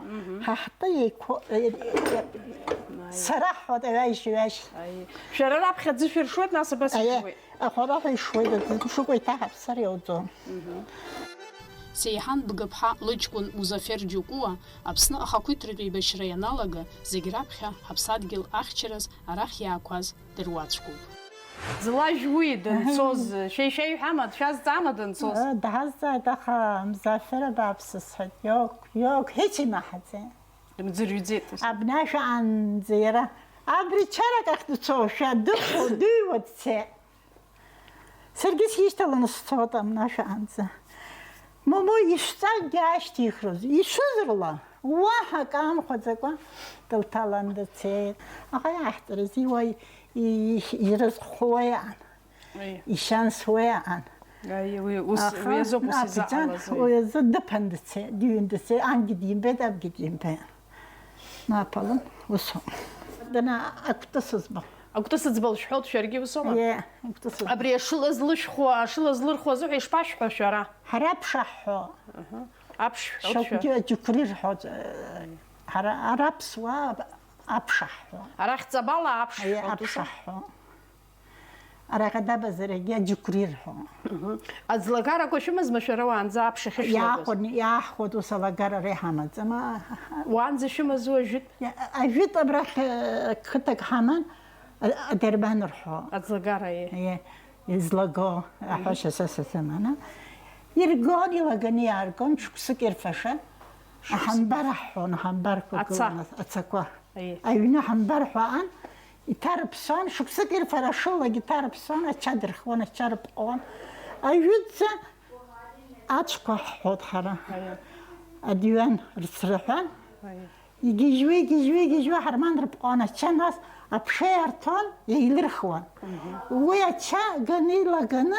S6: حتى يكو صراحة هذا ايش
S3: اي شرا بخد زفير شويه ناس بس شوي
S6: أخوراها شوية ده شو قوي تعب سري وزو
S1: Сейхан бгыԥҳа лыҷкәын Музафер Џьукәуа Аԥсны ахақәиҭтәратә еибашьра ианалага зегь раԥхьа ҳаԥсадгьыл ахьчараз арахь иаақәаз дыруаӡәкуп.
S3: زلاجوي دنصوز شيء حمد شاز زعما دنصوز
S6: ده هذا دخل مزافرة بابسس يوك هيك ما حزين
S3: مزريزيت
S6: أبناش عن زيرة أبري شارك أخذ صوشة دو وتسع سرقس يشتغل الصوت أبناش عن زي ماما يشتغل جاش تيخرز يشوزر الله واحد كام خذكوا تلتالن دتسع أخي أحترزي واي يرز خويان يشان سويان
S3: ويزوب وسيزعل
S6: ويزود دبندتسع ديوندتسع عن قديم بيت أب قديم بيت ما بالن وصو دنا أكتسز بق
S3: أكتسز بالشحوط شرقي وصوما
S6: يا أكتسز
S3: أبري شل أزلر خو زو إيش باش حو شرا
S6: هرب شحو
S3: أبش
S6: شو جكرير حوت هرب سوا أبشحو
S3: أراخ تبالا أبش
S6: هي أبشحو أراخ دابا زرقيا جكرير حو
S3: أزلقارا كوش مزمشرا وان زاب شخش
S6: ياخد وصلقارا ريحمد زما
S3: وان زي مزو جد
S6: أجيت أبراخ كتك حمان دربان رحو
S3: أزلقارا
S6: هي يزلقو أحوش أساس زمانا يرقون يلقني يرقون شو سكر فشل أحنبرحو نحنبركو أتسكوا أيونا حنبرحو أن يتربسون شو سكر فرشوا يتربسون أتشدر خوان أتشرب قوان أيوتس أتشكو حوض حرا أديوان رسرحان يجي حرمان ربقوان أتشناس أبشيرتون يلرخوان ويأتشا غني لغنا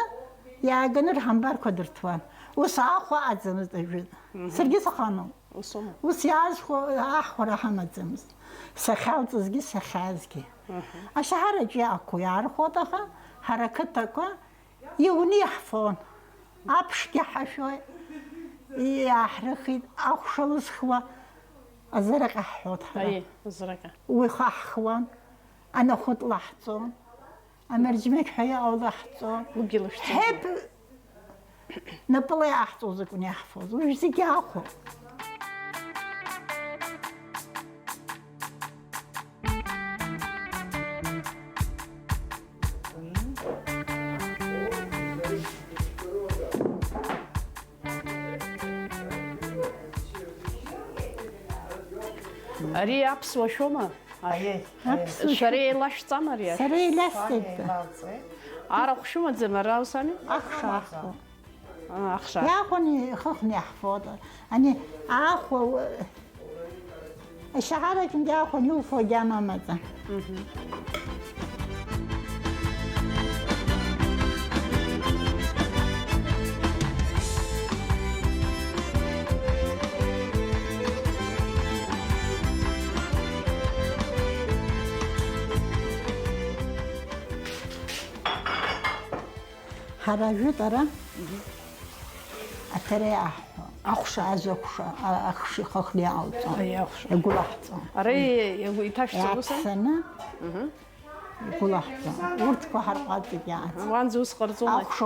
S6: يا غنر حنبركو درتوان وساخو أزمز أجود سرقي سخانو وسياز خو أخو رحمة زمز سخال تزجي سخازجي أشهر جاكو يعرفوا دخا حركتكو يوني يحفون أبشكي حشوي يحرخي أخشلس خوا أزرق أحوط
S3: أي أزرق
S6: وخاخوان أنا خد لحظون أمرجمك حيا أو لحظون
S3: وقلش
S6: حب نبلي أحفظك ونحفظ ويزيك أخو
S3: أري أبس وشوما شري لاش تمر
S6: سري لستد
S3: أعرف شو ما تزمر وسامي
S6: أخشى
S3: أخشى
S6: يا أخوني خخني أحفظ أنا أخو الشعارة كنت أخو يوفو جامع مزن حراجو ترى أتري أخشى أزوخشى أخشى خخلي عوض
S3: أي أخشى
S6: يقول أحسن
S3: أري يقول يتاش سوسا
S6: سنة يقول أحسن ورتكو حرقات يعني
S3: وان زوس قرزونا
S6: أخشى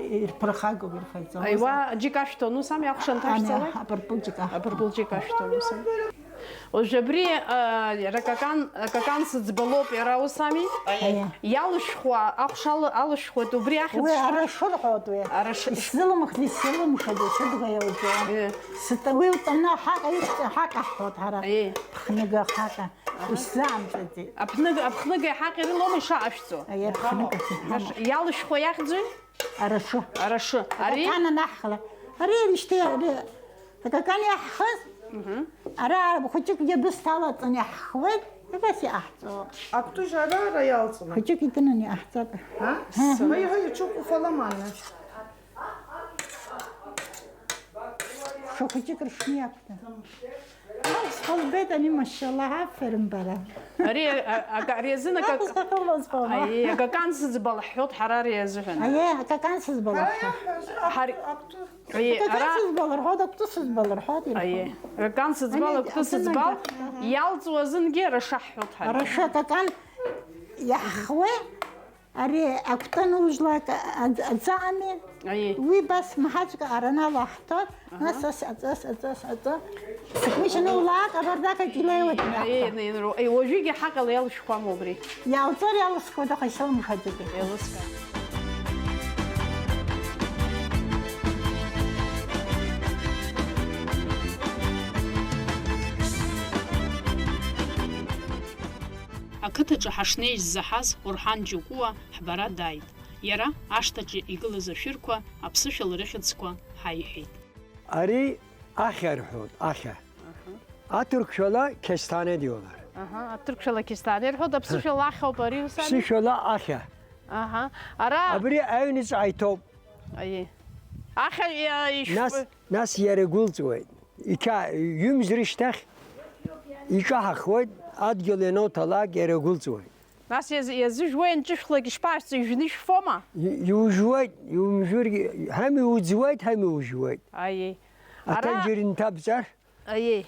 S6: يربرخاقو بالخزون
S3: أيوة جيكاش تونو سامي أخشى نتاش سوي
S6: أنا أبربلجيكا
S3: أبربل جيكاش تونو سامي Ожабри ракакан сыӡбалоуп иара ус ами? Иалышәхуа, ахәша алышәхуеит, убри ахьӡ
S6: Уи арашәыр ҳәоит уи. Исзылымхит, исзылымшеит, исыдгая уи. Уи утаны ҳаҟа ҳҳәоит ҳара. Ԥхныга ҳаҟа. Исзаамҵаӡеит.
S3: Аԥхныга иҳаҟ ирылоума ишаҟашәҵо?
S6: Ԥхныга.
S3: Иалышәхуа иахьӡои?
S6: Арашы.
S3: Арашы. Ари?
S6: Акакан анаҳхла. Ари ришьҭеи акакан иаҳхыз. Ара хәыҷык ибыс ҭалаҵан иаҳхуеит, убас иаҳҵо.
S2: Актуж ара иалҵны.
S6: Хәыҷык итәынан иаҳҵап.
S2: Ҳаи, ҽук уфаламанна.
S6: Шо хәыҷык ршны иақәтәа. Сҟалбеит ани машалла аферым бара.
S3: Ари азын акакан сыӡбал ҳҳәоит ҳара ари азыҳәан.
S6: Акакан сыӡбал рҳәоит. Акакан сыӡбал рҳәоит, акту сыӡбал рҳәоит.
S3: Акакан сыӡбал, акту сыӡбал, иалҵуа азынгьы раша ҳҳәоит ҳара.
S6: Раша акакан иаҳхуе, ари актанужлак аӡаами. Уи бас маҳаҵәк аранала ҳҭоит, нас аҵы. Сықәмишьаны улаак абардакаҿ илеиуеит.
S3: Уажәыгьы ҳаҟала иалышәхуама убри?
S6: Иалҵыр иалысхуеит, аха исылмшаӡеит.
S3: Еилыскаа.
S1: Ақыҭаҿы ҳашнеиз заҳаз Орҳан Џьукуа ҳбара дааит. Иара ашҭаҿы игылаз ашәырқәа, аԥсышәала рыхьыӡқәа ҳаиҳәеит.
S7: Ари ахьа рҳәоит, ахьа. Атürkçala kestane diyorlar.
S3: Атыркшәала кестане рҳәоит, аԥсышәала ахьоуп ари ус ами?
S7: Psişola ahya.
S3: Ара
S7: Abri eviniz aytop.
S3: ахьа
S7: Nas yere gulzuet. İka yümzrişteh. İka hakhvet adgöleno talak yere gulzuet.
S3: нас иазыжәуеин ҿышәлагь ишԥаашәҵо, ижәны ишәфома?
S7: Yujwet, yumjur hem yuzwet hem yujwet.
S3: Аиеи.
S7: Atencerin tabzar.
S3: Аиеи.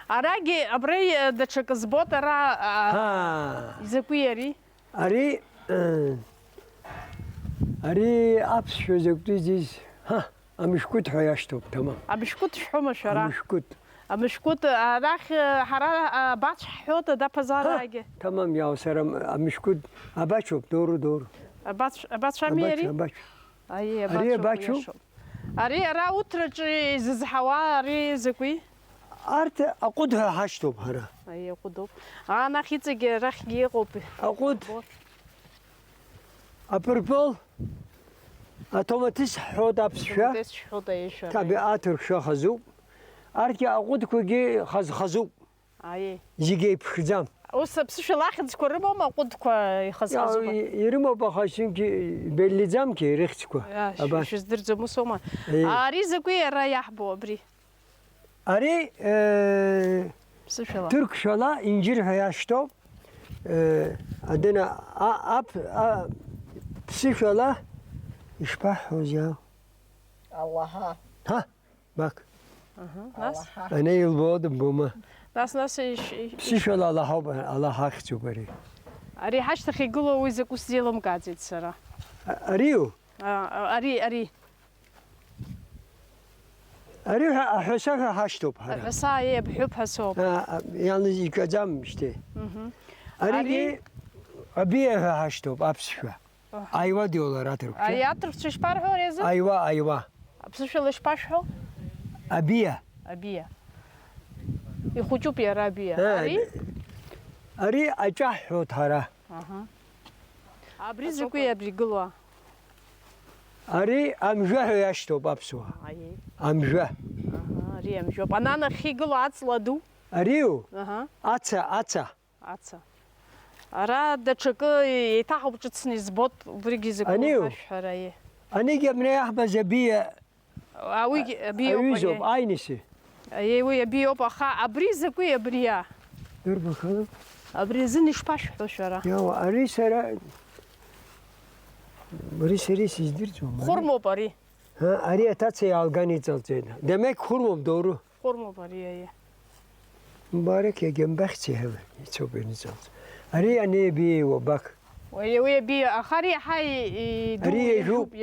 S3: Арагьы абри даҽакы збот, ара изакәи ари?
S7: Ари аԥсшәа закәтәи зиз. Амышәкәыт ҳәа иашьҭоуп, тамам.
S3: Амышәкәыт шәҳәома шәара?
S7: Амышәкәыт.
S3: Амышәкәыт арахь ҳара абац ҳҳәоит даԥазараагьы.
S7: Тамам, иаау сара амышәкәыт абацәоуп, доуру.
S3: Абац ами ари?
S7: Абац.
S3: Ари абацәоуп. Ари ара уҭраҿы изызҳауа ари закәи?
S7: Арҭ аҟәыд ҳәа ҳашьҭоуп ҳара.
S3: Аҟәыдоуп. Анахь иҵегьы арахьгьы иҟоуп.
S7: Аҟәыд, апырпыл, атоматис ҳҳәоит аԥсшәа. Таби аҭыркшәа хазуп. Арҭгьы аҟәыдқәагьы хазхазуп. Зегьы еиԥшӡам.
S3: Ус аԥсышәала ахьӡқәа рымоума аҟәыдқәа ихазхазума?
S7: Ирымоуп, аха шьынқьы беллиӡамгьы ирыхьӡқәа.
S3: Шәыздырӡом усоума? Ари закәи ара иаҳбо абри?
S7: Ари
S3: ԥсышәала.
S7: Тыркшәала инџьыр ҳәа иашьҭоуп. Адына ԥсышәала ишԥаҳҳәоз иаау?
S5: Аллаҳа.
S7: Бак.
S3: Нас?
S7: Ана илбодым бума.
S3: Нас
S7: Ԥсышәала Аллаҳ ахьӡуп ари.
S3: ари ҳашьҭахь игылоу уи закәу сзеилымкааӡеит сара.
S7: Ариу?
S3: Ари.
S7: Ари аҳәаса ҳәа ҳашьҭоуп ҳара.
S3: Аҳәаса, абҳәуп ҳәа соуп.
S7: Иалныз икаӡам шьҭе. Аригьы абиа ҳәа ҳашьҭоуп, аԥсшәа. Аиуа диолар аҭырқәшәа.
S3: Ари аҭырқәцәа ишԥарҳәо ари азы?
S7: Аиуа.
S3: Аԥсышәала ишԥашәҳәо?
S7: Абиа.
S3: Ихәыҷуп иара абиа.
S7: Ари аҿа ҳҳәоит ҳара.
S3: Абри закәи абри игылоу?
S7: Ари амжәа ҳәа иашьҭоуп аԥсуаа. Амжәа.
S3: Ари амжәоуп. Ананахь игылоу аҵла ду?
S7: Ариу? Аца.
S3: Аца. Ара даҽакы еиҭаҳауп ҿыцны избот, убригьы закәу ҳашәҳәара.
S7: Анигьы абна иаҳбаз абиа
S3: уигьы абиоуп.
S7: аҩызоуп, аиниси.
S3: Уи абиоуп, аха абри закәи абриа?
S7: Дырбахалоуп.
S3: Абри азын ишԥашәҳәо шәара?
S7: Ари сара сиздырӡуам.
S3: Хәырмоуп ари.
S7: Ари аҭаца иаалган иҵалҵеит. Демек хәырмоуп доуру.
S3: Хәырмоуп ари.
S7: Мбарак иагьамбахьци ҳәа ицоуп ианыҵалҵ. Ари ани абиеиуа бак.
S3: Уи абиа, аха ари иаҳа иажәуп.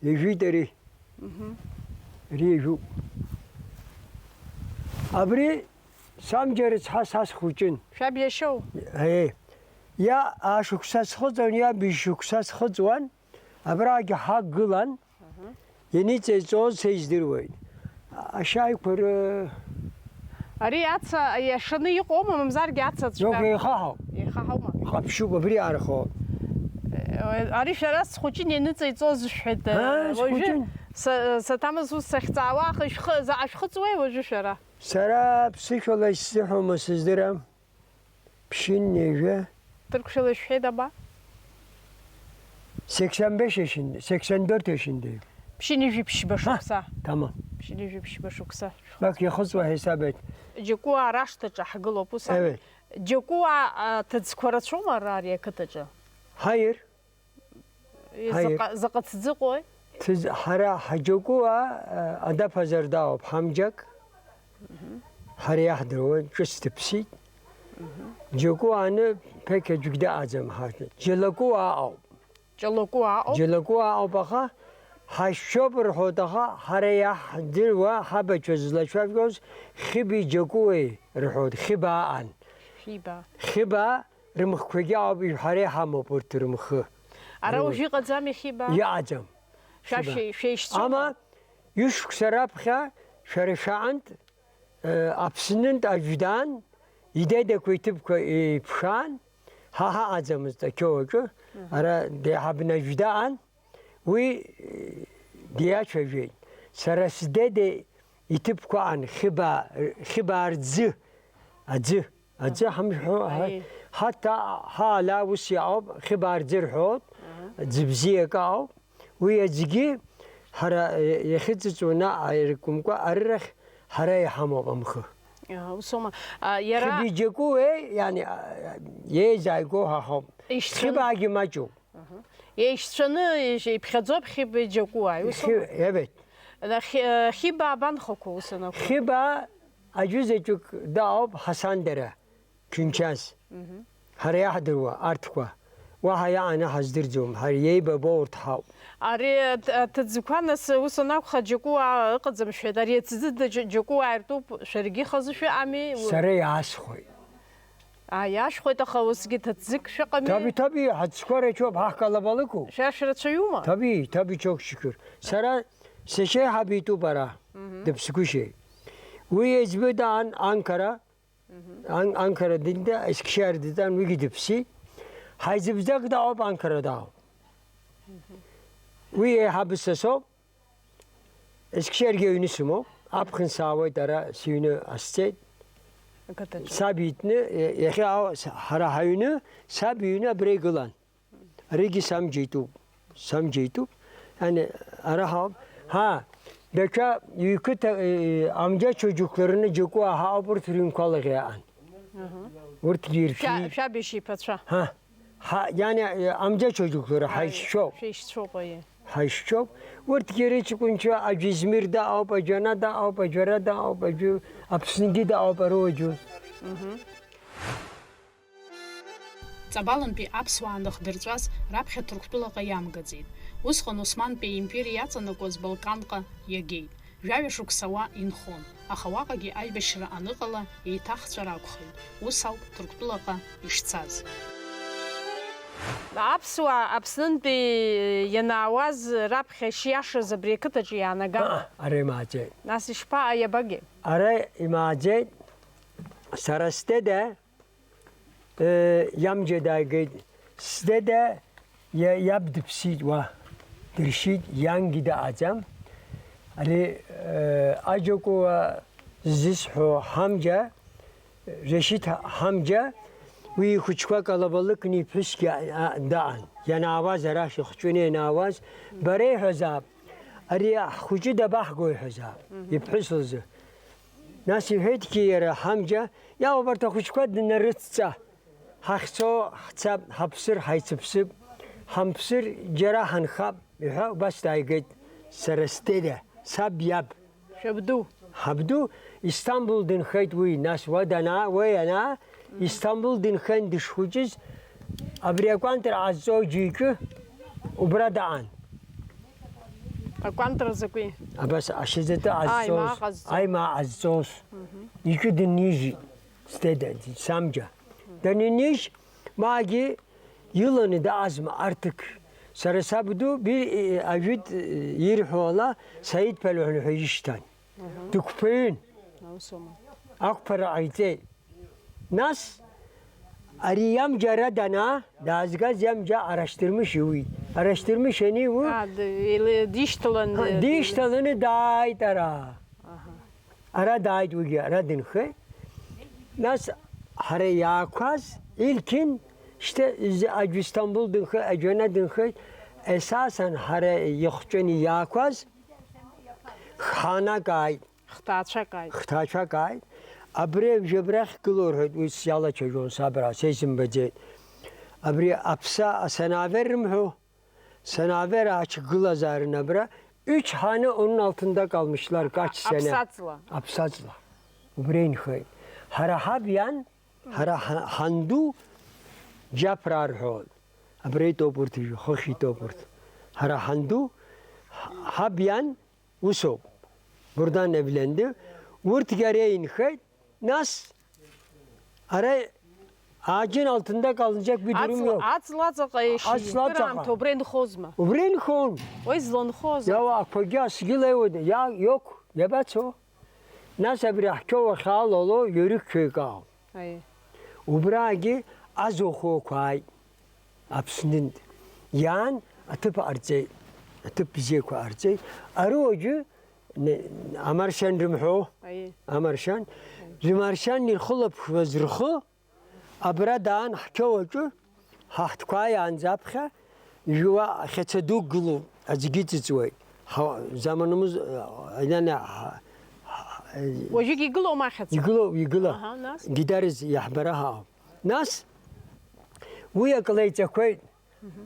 S7: Иажәит ари. Ари иажәуп. Абри Самджер цхасас хучин.
S3: Шаб яшоу.
S7: Я ашуксас хозон я бишуксас хозон. Абраги хаггылан. Yenice zor sezdirweyn. Aşağı yukarı
S3: Ари аца яшаны иҟоума, мамзаргьы ацаҵәҟьа?
S7: yok ehav.
S3: Ихаҳаума.
S7: Хапшу бри архо.
S3: Ари шәара схәыҷын ианыҵаиҵоз шәҳәеит. Уажәы саҭамыз ус сахьҵаауа ашәхыҵуеи уажәы шәара?
S7: Sara psixola isihoma sizdiram. Pşin neve
S3: Тыркәшәала ишәҳәеит аба?
S7: 85 yaşında, 84 yaşındayım.
S3: Ԥшьынҩажәи ԥшьба шықәса.
S7: Tamam.
S3: Ԥшьынҩажәи ԥшьба шықәса.
S7: Bak yaxızwa hesap et.
S3: Џьакуаа рашҭаҿы ҳгылоуп ус.
S7: Evet.
S3: Џьакуаа ҭыӡқәа рацәоума ари ақыҭаҿы?
S7: Hayır. Hayır.
S3: Заҟа ҭӡыҟои?
S7: Hara hacokua ada pazarda op hamcak. Hariyah droğu çöstüpsi. Jokuanı pek ecükde azam harcı. Jelakua au.
S3: ҷалакуаа.
S7: Jelakua au baka. Haşşobur hodaha hariyah dirwa habe çözüleşvegöz. Khibi jokue rhod khibaan.
S3: Хиба.
S7: Khiba rımkhwegi abi hariyah mopurturmkhı.
S3: Ара уажәы иҟаӡами хиба?
S7: Ya azam.
S3: Шәа шәеишьцәоума?
S7: Ama yüz sarapxa şerşant apsının ajudan ide de koytup pşan ha azamızda çoğu ara de habına ajudan ve diye çocuğu saraside de itip koan khibarcı acı ham hatta hala vusiyab khibarcı hot zibziye kav ve yazgi hara yaxitsuna ayrikumko arrah hara hamobamkhı.
S3: Усома. Иара
S7: Khibijeku yani ye zaygo ha hom. Khibagi macu.
S3: еишьцәаны иԥхьаӡоуп хиба џьакуаа. Усома.
S7: Evet.
S3: Хиба абанхақәа ус анакәу?
S7: Khiba ajuzecuk daob Hasan dere. Künçaz. Haraya hadırwa artkwa. Ваҳая ана ҳаздырӡом, ҳариеиба боурҭҳауп.
S3: Ари аҭыӡқәа нас ус анакәха џьакуаа ыҟаӡам шәҳәеит. Ари аҭӡы џьакуаа иртәуп, шәаргьы хазы шәыҟами?
S7: Сара иаасхәоит.
S3: Иаашәхоит, аха усгьы ҭаӡык шәыҟами?
S7: Таби, ҳаӡқәа рацәоуп, ҳаҳкалабалықуп.
S3: Шәара шәрацәаҩума?
S7: Таби, чок шükür. Сара сашьеи ҳабитәуп ара, дыԥсгәышьеи. Уи еиҵбы даан Анкара дында, Ескişehir дыдан, уигьы дыԥсит. Hayzibzak da op Ankara'da. Uy habisasop. Eskişehir göynüsüm o. Apkın savay dara suyunu astet. Sabitni yahi hara hayını sabiyuna bregulan. Regi samjeytu. Yani ara ha. Deka yükü amca çocuklarını ceku aha oportun kalgıyan. Vurt girki.
S3: Şabeşi patşa.
S7: Yani amca çocukları hayşşop. Hayşşop. Vurt geri çıkınca İzmir'de avbacana da avbacara da avbacı. Apsıngi da avbarocu.
S1: Ҵабалынтәи аԥсуаа андыхдырҵәаз раԥхьа Ҭырқәтәылаҟа иамгаӡеит. Усҟан Османтәи аимпериа иаҵанакуаз Балканҟа иагеит. Жәаҩа шықәса уа инхон, аха уаҟагьы аибашьра аныҟала еиҭахҵәар акәхеит. Ус ауп Ҭырқәтәылаҟа ишцаз.
S3: Аԥсуаа Аԥснынтәи ианаауаз раԥхьа ишиашаз абри ақыҭаҿы иаанага.
S7: Ара имааӡеит.
S3: Нас ишԥааиабаги?
S7: Ара имааӡеит. Сара сдеда ямҷедаигеит. Сдеда иаб дыԥсит уа. Дыршьит ианги даҟаӡам. Ари аџьакәа ззысҳәо ҳамџьа, Reşit ҳамџьа, уи ихәыҷқәа калабалыкны иԥҳәысгьы даҟан. Ианаауаз арахь ихәҷаны ианаауаз, бара иҳәазаап, ари ҳхәыҷы дабаҳго иҳәазаап, иԥҳәыс лзы. Нас иҳәеитгьы иара ҳамџьа, иа убарҭ ахәыҷқәа днарыцҵа. Ҳахьцо ҳцап, ҳаԥсыр ҳаицыԥсып, ҳамԥсыр џьара ҳанхап, иҳәа убас дааигеит сара сдеда, саб иаб.
S3: Шәабду.
S7: Ҳабду Истанбул дынхеит уи, нас уа ианаа, Истанбул дынхен дышхәыҷыз, абри акәантыр ҟазҵо џьикы убра даҟан.
S3: Акәантыр закәи?
S7: Абас ашьаӡатәы ҟазҵоз, аимаа ҟазҵоз, икы дынижьит. Stede, samca. Deniniş, magi yılanı da azma artık. Sarısabudu bir avit yirhola Sayit Pelohlu Hüyiştan. Dukpeyin. Akpara ayte. Nas ariyam cara dana dazgaz yamca araştırmış yuvi. Araştırmış yani bu.
S3: Diş talanı.
S7: Diş talını dayt ara. Ara dayt ugi ara dinhe. Nas hare yakaz ilkin işte İstanbul dinhe, Ecene dinhe esasen hare yokçeni yakaz xana gayt. Xtaça gayt. Abre jebrex gılor hıd us yala çocuğun sabra sesim bece. Abre apsa senaverim ho. Senaver açık gıla zarına bra. 3 hane onun altında kalmışlar kaç sene. Apsatla. Ubreyn hay. Hara habyan, hara handu japrar hol. Abre toburtu, hoşi topurt. Hara handu habyan usob. Buradan evlendi. Vurt gereğin hay. Nas ara ağacın altında kalacak bir durum yok. Ubreyn khon. Ya akpoja sigile o ya yok. Ne batso? Nasıl bir ahkam khal olo yürük köka. Ubragi azoho kay. Apsinin yan atıp arcay. Atıp bize ko arcay. Aroju Amarşan rümho. Amarşan. Rümarşan nilkhulab vazrxu. Abradan hkawcu. Hahtkaya anzapxa. Juva xetadu gulu. Azgititsway. Zamanımız yani
S3: Vajiki gulu ma xet.
S7: Yigulu. Gideriz yahbaraha. Nas. Bu yakalayacak koy.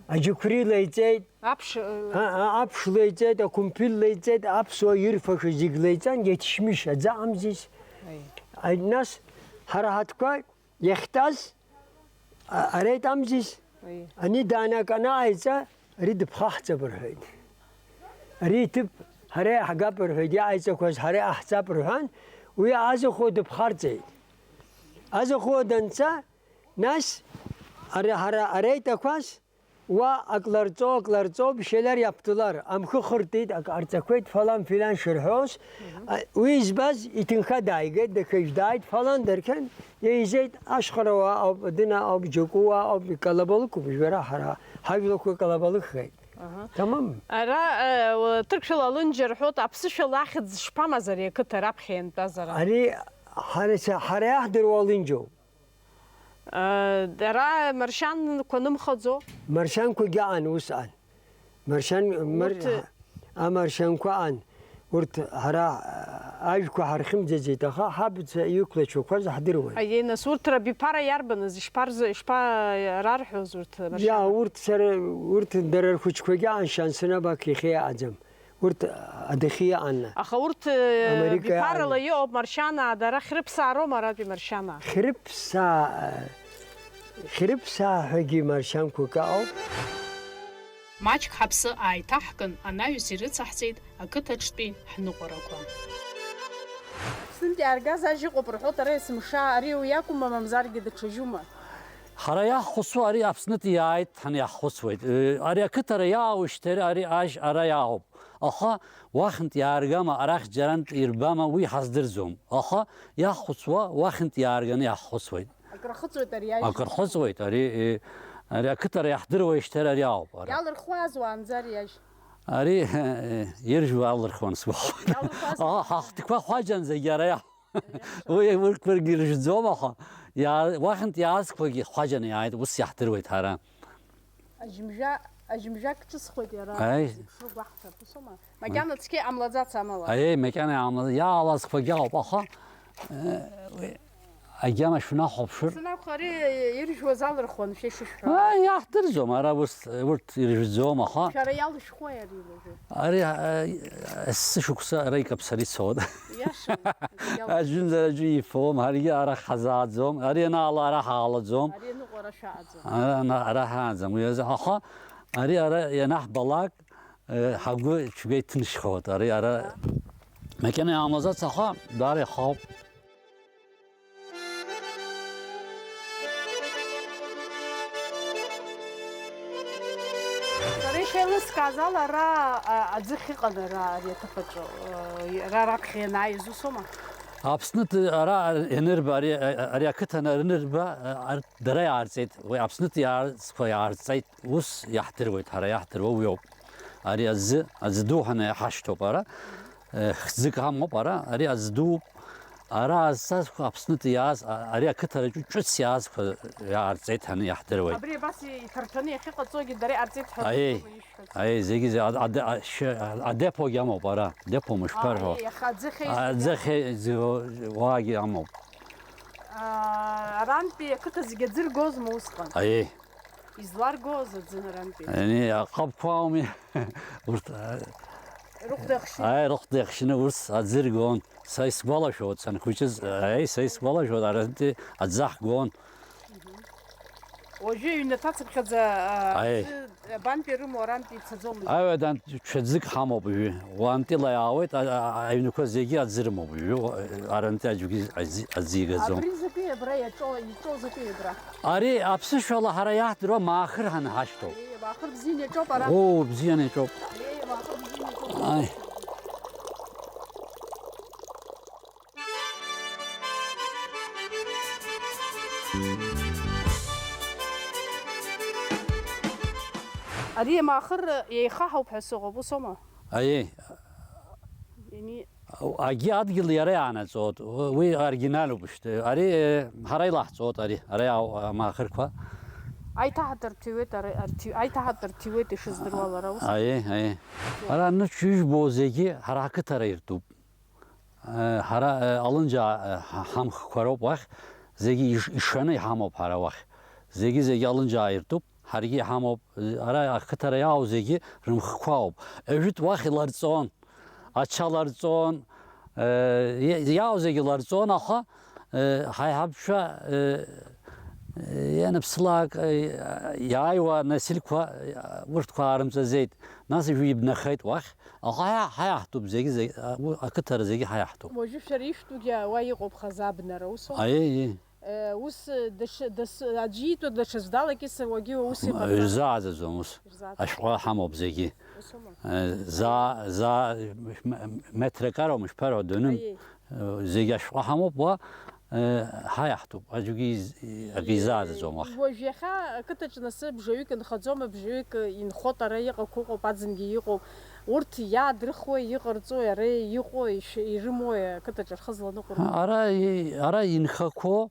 S7: Acıkri leycet. Apş leycet, kumpil leycet, apso yırfakı zigleycen yetişmiş. Zamziz. Nas harahat koy. Yehtaz. Arayt amziz. Ani danak ana ayza. Rid bxahca burhayd. Ritib hare haga burhayd. Ya ayza koz hare ahza burhan. Uya azı khod bxarcay. Azı khodansa nas arayt akwas. Ve aklarco bir şeyler yaptılar. Amkı hırtıydı, arçakwet falan filan şırhoz. Ve izbaz itinka dayget, dekejdayt falan derken yiyecek aşkara av dina av jokuwa av kalabalık olmuş. Vera hara. Hayvlok kalabalık hay. Tamam mı?
S3: Ara Türk şalalınca rhot apsı şalahid şpamazar yakı taraf xen bazara.
S7: Hani harayah dervalınca.
S3: Dera Marşan konum khazo.
S7: Marşan ko gaan usan. Marşan ko an. Urt hara ay ko harxim cezita habit yukle çok fazla hadir var.
S3: Ay nasur tra bir para yarbınız işpa rar huzurt Marşan.
S7: Ya urt derer kuç ko gaan şansına bak ki acım. Urt adxiye anna.
S3: Akhurt bir para la yo Marşana dera xrib saro marad bir Marşana.
S7: Xribsa hagi Marşan ko kao.
S1: Маҷк ҳаԥсы ааиҭаҳкын, анаҩс ирыцаҳҵеит ақыҭаҿтәи ҳныҟәарақәа.
S3: Сынтәи аргаз ажьыҟоуп рҳәоит, ара есымша ари иакәым мамзаргьы даҽа жьума.
S4: Ҳара иаҳхәыцуа ари Аԥснытә иааит, ҳаниаҳхәыцуеит. Ари ақыҭара иааушьҭара ари ажь ара иаауп. Аха уахынтә иааргама, арахь џьарантә ирбама уи ҳаздырӡом. Аха иаҳхәыцуа уахынтә иаарганы иаҳхәыцуеит.
S3: Акрахыҵуеит ари ажь.
S4: Акрахыҵуеит ари ақыҭара иаҳдыруеишьҭара ари ауп.
S3: Иалырхуаз уаанӡа ари ажь.
S4: Ари иржәуа алырхуан сгәахәуеит. Ҳахҭақәа хәаџьан зегьы ара иаҳ. Уи урҭқәагьы иржәӡом, аха уахынтә иаазқәагьы хәаџьан иааит, ус иаҳдыруеит ҳара.
S3: Ажьымжәак ҿысхуеит иара.
S4: Аи.
S3: Макьана цқьа иҟамлаӡац амала.
S4: Аи, макьана иҟамлаӡац. Иаалазқәагьы ауп, аха агьама шәнаҳәаԥшыр.
S3: Сынакәха ари иржәуаз алырхуан шәа ишышәҳәо.
S4: Иаҳдырӡом, ара урҭ иржәӡом, аха.
S3: Шәара иалышәхуеи ари
S4: ари асы шықәса ара икаԥсара ицоит.
S3: Иаша.
S4: Аӡәымзар аӡәы ифом, ҳаргьы ара ҳазааӡом, ари анаала ара ҳаалаӡом.
S3: Ари аныҟәара шәааӡом.
S4: Ара ҳааӡам. Уи азы аха ари ара ианаҳбалак ҳагәы ҽгәа иҭынчхауеит. Ари ара макьана иаамлаӡац, аха дара ихауп.
S3: Михаил сказал, ара адзихиqan ара ретапаჭo ара рапхена изусома.
S4: Абснут ара энерба ари акытана энерба дара арцет ve абснут арцет ус яхтырвет хара яхтырво уйоп ари азду хана хашто пара хзык хамо пара ари азду ара азсас абснут яз ари акытара чуц яз арцет хана яхтырвет
S3: Абри баси тарчани хиqaцоги дари арцет
S4: Ay zegi adepo yamo para depo muşper Adzehe vagi yamo
S3: Рампи кыта зигедзир гоз мусқан.
S4: Ay
S3: Излар гоз дзин рампи.
S4: yani kapkavmi
S3: Рухдахши.
S4: ay roxdexşine urs adzirgon sayıs balaşot sen kuçuz ay sayıs balaşot aranti adzah gon
S3: Оже юне тацып хаза
S4: Ay
S3: бамперум рампи цазом.
S4: ayvedan çözik hamo bu wanti la yavet aynu ko zegi adzirmo bu aranti ajugi azigazom
S3: Абризапи брая то запи бра.
S4: Ari apsı şola harayat ro mahir han haşto.
S3: Бахыр бзине чоп ара.
S4: Oo biziyane çok.
S3: Бахыр бзине чоп.
S4: Ay.
S3: Ари махыр яйхахау пхасого бусома.
S4: Ay.
S3: Yani
S4: Agi adgil yara yana zot. We original bu işte. Ari haraylah zot ari. Araya mahir kwa.
S3: ay tahatır tüvet ay tahatır tüvet işizdırvalara us.
S4: Ay. Ara ne çüş bozegi harakat arayırdı. Hara alınca ham kvarop var. Zegi işanı hamop hara var. Zegi alınca ayırdı. Hargi hamop ara harakat araya o zegi rımkhvop. Evit vahilar zon. Açalar zon. Ya o zegilar zon aha. Hay habşa yani pslak yaywa nesil kwa vurt kvarımza zeyt nasıl yiyip nexet var hayahtu zegi bu akıtar zegi hayahtu
S3: Оже шарифту я вайгоп хазабнара усо.
S4: ay
S3: Ус даш аджито даш здала киса воги уси
S4: zaza zomus aşqa hamob zegi za metre karomuş pero dönüm zegi aşqa hamob va hayahtu ajugi gizaza zomak
S3: Вожеха кытачнасы бжевик нхадзом бжевик инхот ара яга куго бадзинги його урт я дрхой йгырцо яре його ирмое кытачар хызланы кур.
S4: ara inxako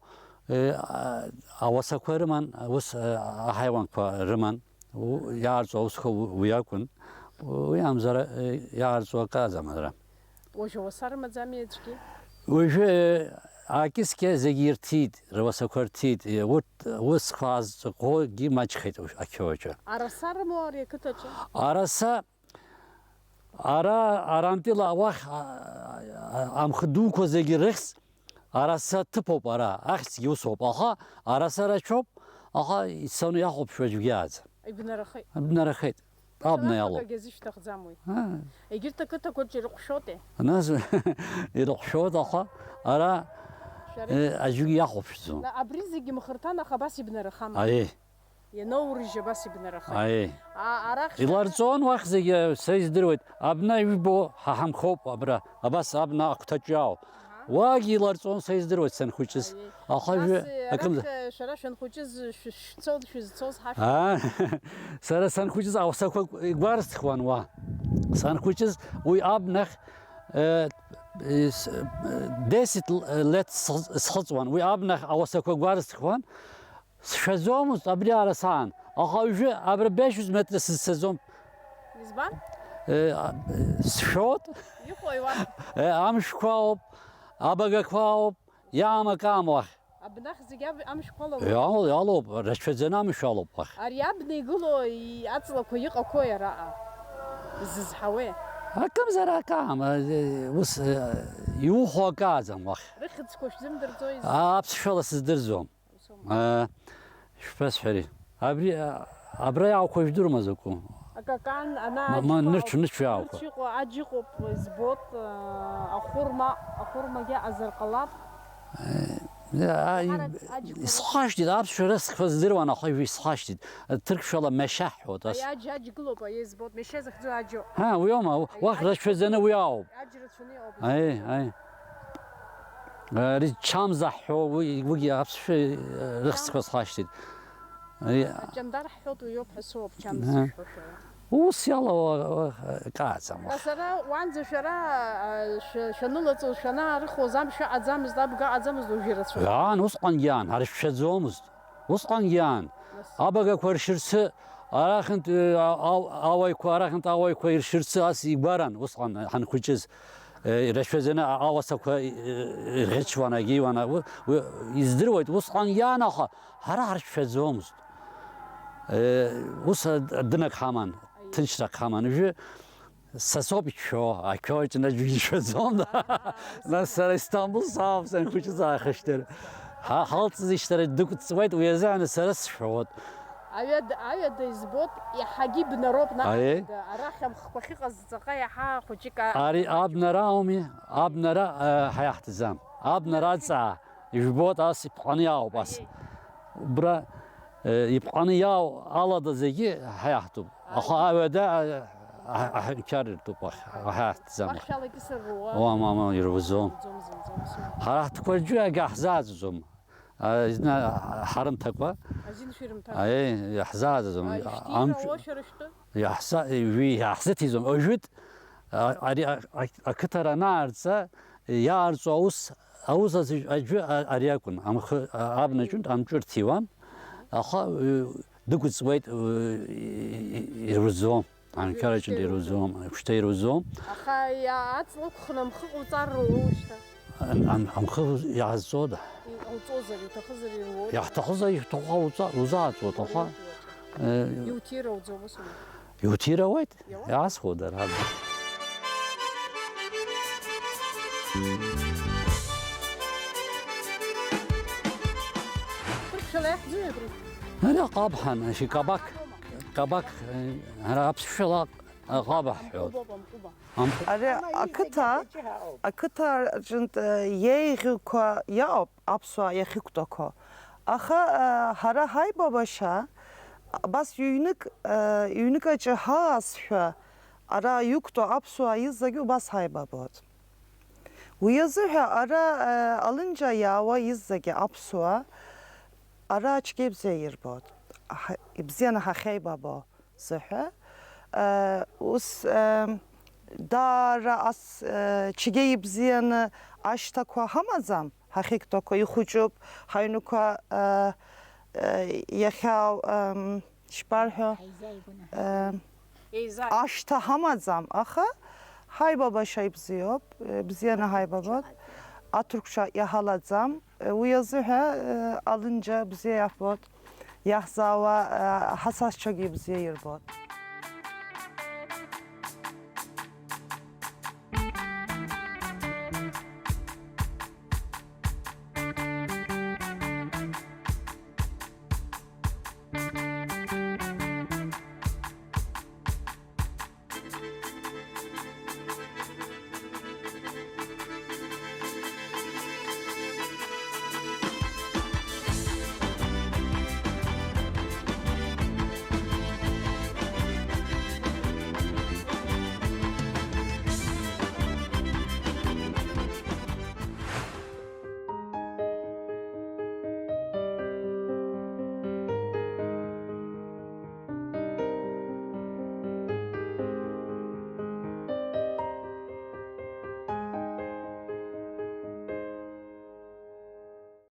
S4: avasakvarman us hayvan kvarman yarzo usko uyakun uyamzara yarzo kazamadra
S3: Оже васар мазамиечки.
S4: Uje akiske zegirtid ravasakvartid us khaz go gi machkhit akyoja
S3: Арасар моаре кытача.
S4: arasa arantila vah amkhdu ko zegiriks arasa tıpop ara aks yusop aha arasara çop aha sonu yakop şojugyaz
S3: Ибнарахай.
S4: abnarakhit abna yalo
S3: Гезиш тахзамой. Эгирта кыта кочер кушоте.
S4: nas irokhshod aha ara ajugi yakop şun
S3: На абризиги мхыртана хабас ибнарахам.
S4: ay
S3: Я ноурije бас ибнарахам.
S4: ay
S3: Арах
S4: ilarson vah zegi sezdirvet abna yubo ham khop abra abas abna aqtachao Vagi ilarson sezdirvet sen khuçiz aha akım
S3: شراشن خوچز شتول شتوز هاش.
S4: Ha, sara san khuçiz avsakwa gvarst khwan wa. San khuçiz uy abnakh 10 let skhwan uy abnakh avsakwa gvarst khwan. Şezomuz abri arasan. Aha uju abri 500 metre sezon.
S3: Nizban?
S4: Shot.
S3: Yukoy var.
S4: Amshkwop, abagakwop, yama kamwa.
S3: Abnах зигяб амш коло.
S4: Yalo, reşfezena mışalop bak.
S3: Арьябни гуло и ацла коиqa кояра. Зиз хаве.
S4: Hakam zara kam. Us yuho kazan bak.
S3: Рыхыц кош зимдер зой.
S4: Apsışola sizdir zom. Şüphes feri. Abraya koş durmaz oku.
S3: Акакан ана.
S4: Ama nırçını çuyağı.
S3: Чиqo аჯиqo збот ахурма я азарqalab.
S4: İshaştid, ab şöyle sıkızdır bana, hayır ishaştid. Türk şola meşah o das.
S3: Ya cacı globa yezbot meşe zıhtı acı.
S4: Ha, uyama, vak reşvezene uyav.
S3: Acırı şunu yap.
S4: Ay. Çam zahho, vugi ab şöyle rıksıkos haştid.
S3: Candar hudu yok hesap çam.
S4: Us yalla kazam.
S3: Mesela wanze şara şunu latı şana arı şu azamız da bu azamız da ujirası.
S4: Ya usqan yan, har şezomuz. Usqan yan. Abaga korşirsi arahınt avay ko arahınt avay ko irşirsi as ibaran usqan han kuçiz. Reşvezene avasa ko reçvana givana bu izdirvoyt usqan yana har şezomuz. Us dinek haman. Tınçrak haman. Sasop içiyor. Akıyor içinde şezom da. Nasıl İstanbul sağ ol sen kuçiz arkadaşlar. Haltsız işleri duktsvayt uyazanı sarıs şovot.
S3: Ayad izbot ya hagi bnarob na.
S4: Ay.
S3: Araham khpakhi qazzaqa ya ha khuchika.
S4: Ari abnara omi abnara hayahtizam. Abnara tsa. Jbot as ipqaniya bas. Bura ipqaniya alada zegi hayahtu. Aha avada kar tupaq hayahtizam.
S3: Akhshalaki sirruwa.
S4: Mama yuruzum. Harat korjuya gahzazum. Harım takva.
S3: Azin şirim ta.
S4: Ay yahzazum.
S3: Am şarıştı.
S4: Yahzatizum. Öjüt ari akıtara narsa yarsa aus az acı ariyakun. Am abnacun am çurtivam. Aha dugut swayt iruzum. An karacın iruzum. Kuşta iruzum.
S3: Aha ya atlı khnam khu tarru işte.
S4: Am khu yazzoda.
S3: Uzozari takhzari ro.
S4: Yahtakhza yahtakhza uzat o taha.
S3: Yutira uzobosun.
S4: Yutira wayt. Yas khodar hab.
S3: Şöyle zübür.
S4: Hala qabhan şi kabak hala apşala qabah. Am
S2: Are akıtar jint yeğiko ya apsua yeğiktoko. Aha hara hay babaşa bas yünik acı has şu ara yukto apsua yizagi bas hay babot. Uyazır ha ara alınca yava yizagi apsua ara aç gebzeyir bot. İbziyana ha hay baba zıha. Us dara as çigeyi bziyanı aşta ko hamazam hakik toko yuhucup haynuka yahav şparho aşta hamazam aha hay baba şey bziyop bziyana hay baba aturkşa yahalazam uyazıha alınca bziye yapbot yahzava hasas çogi bziye yirbot.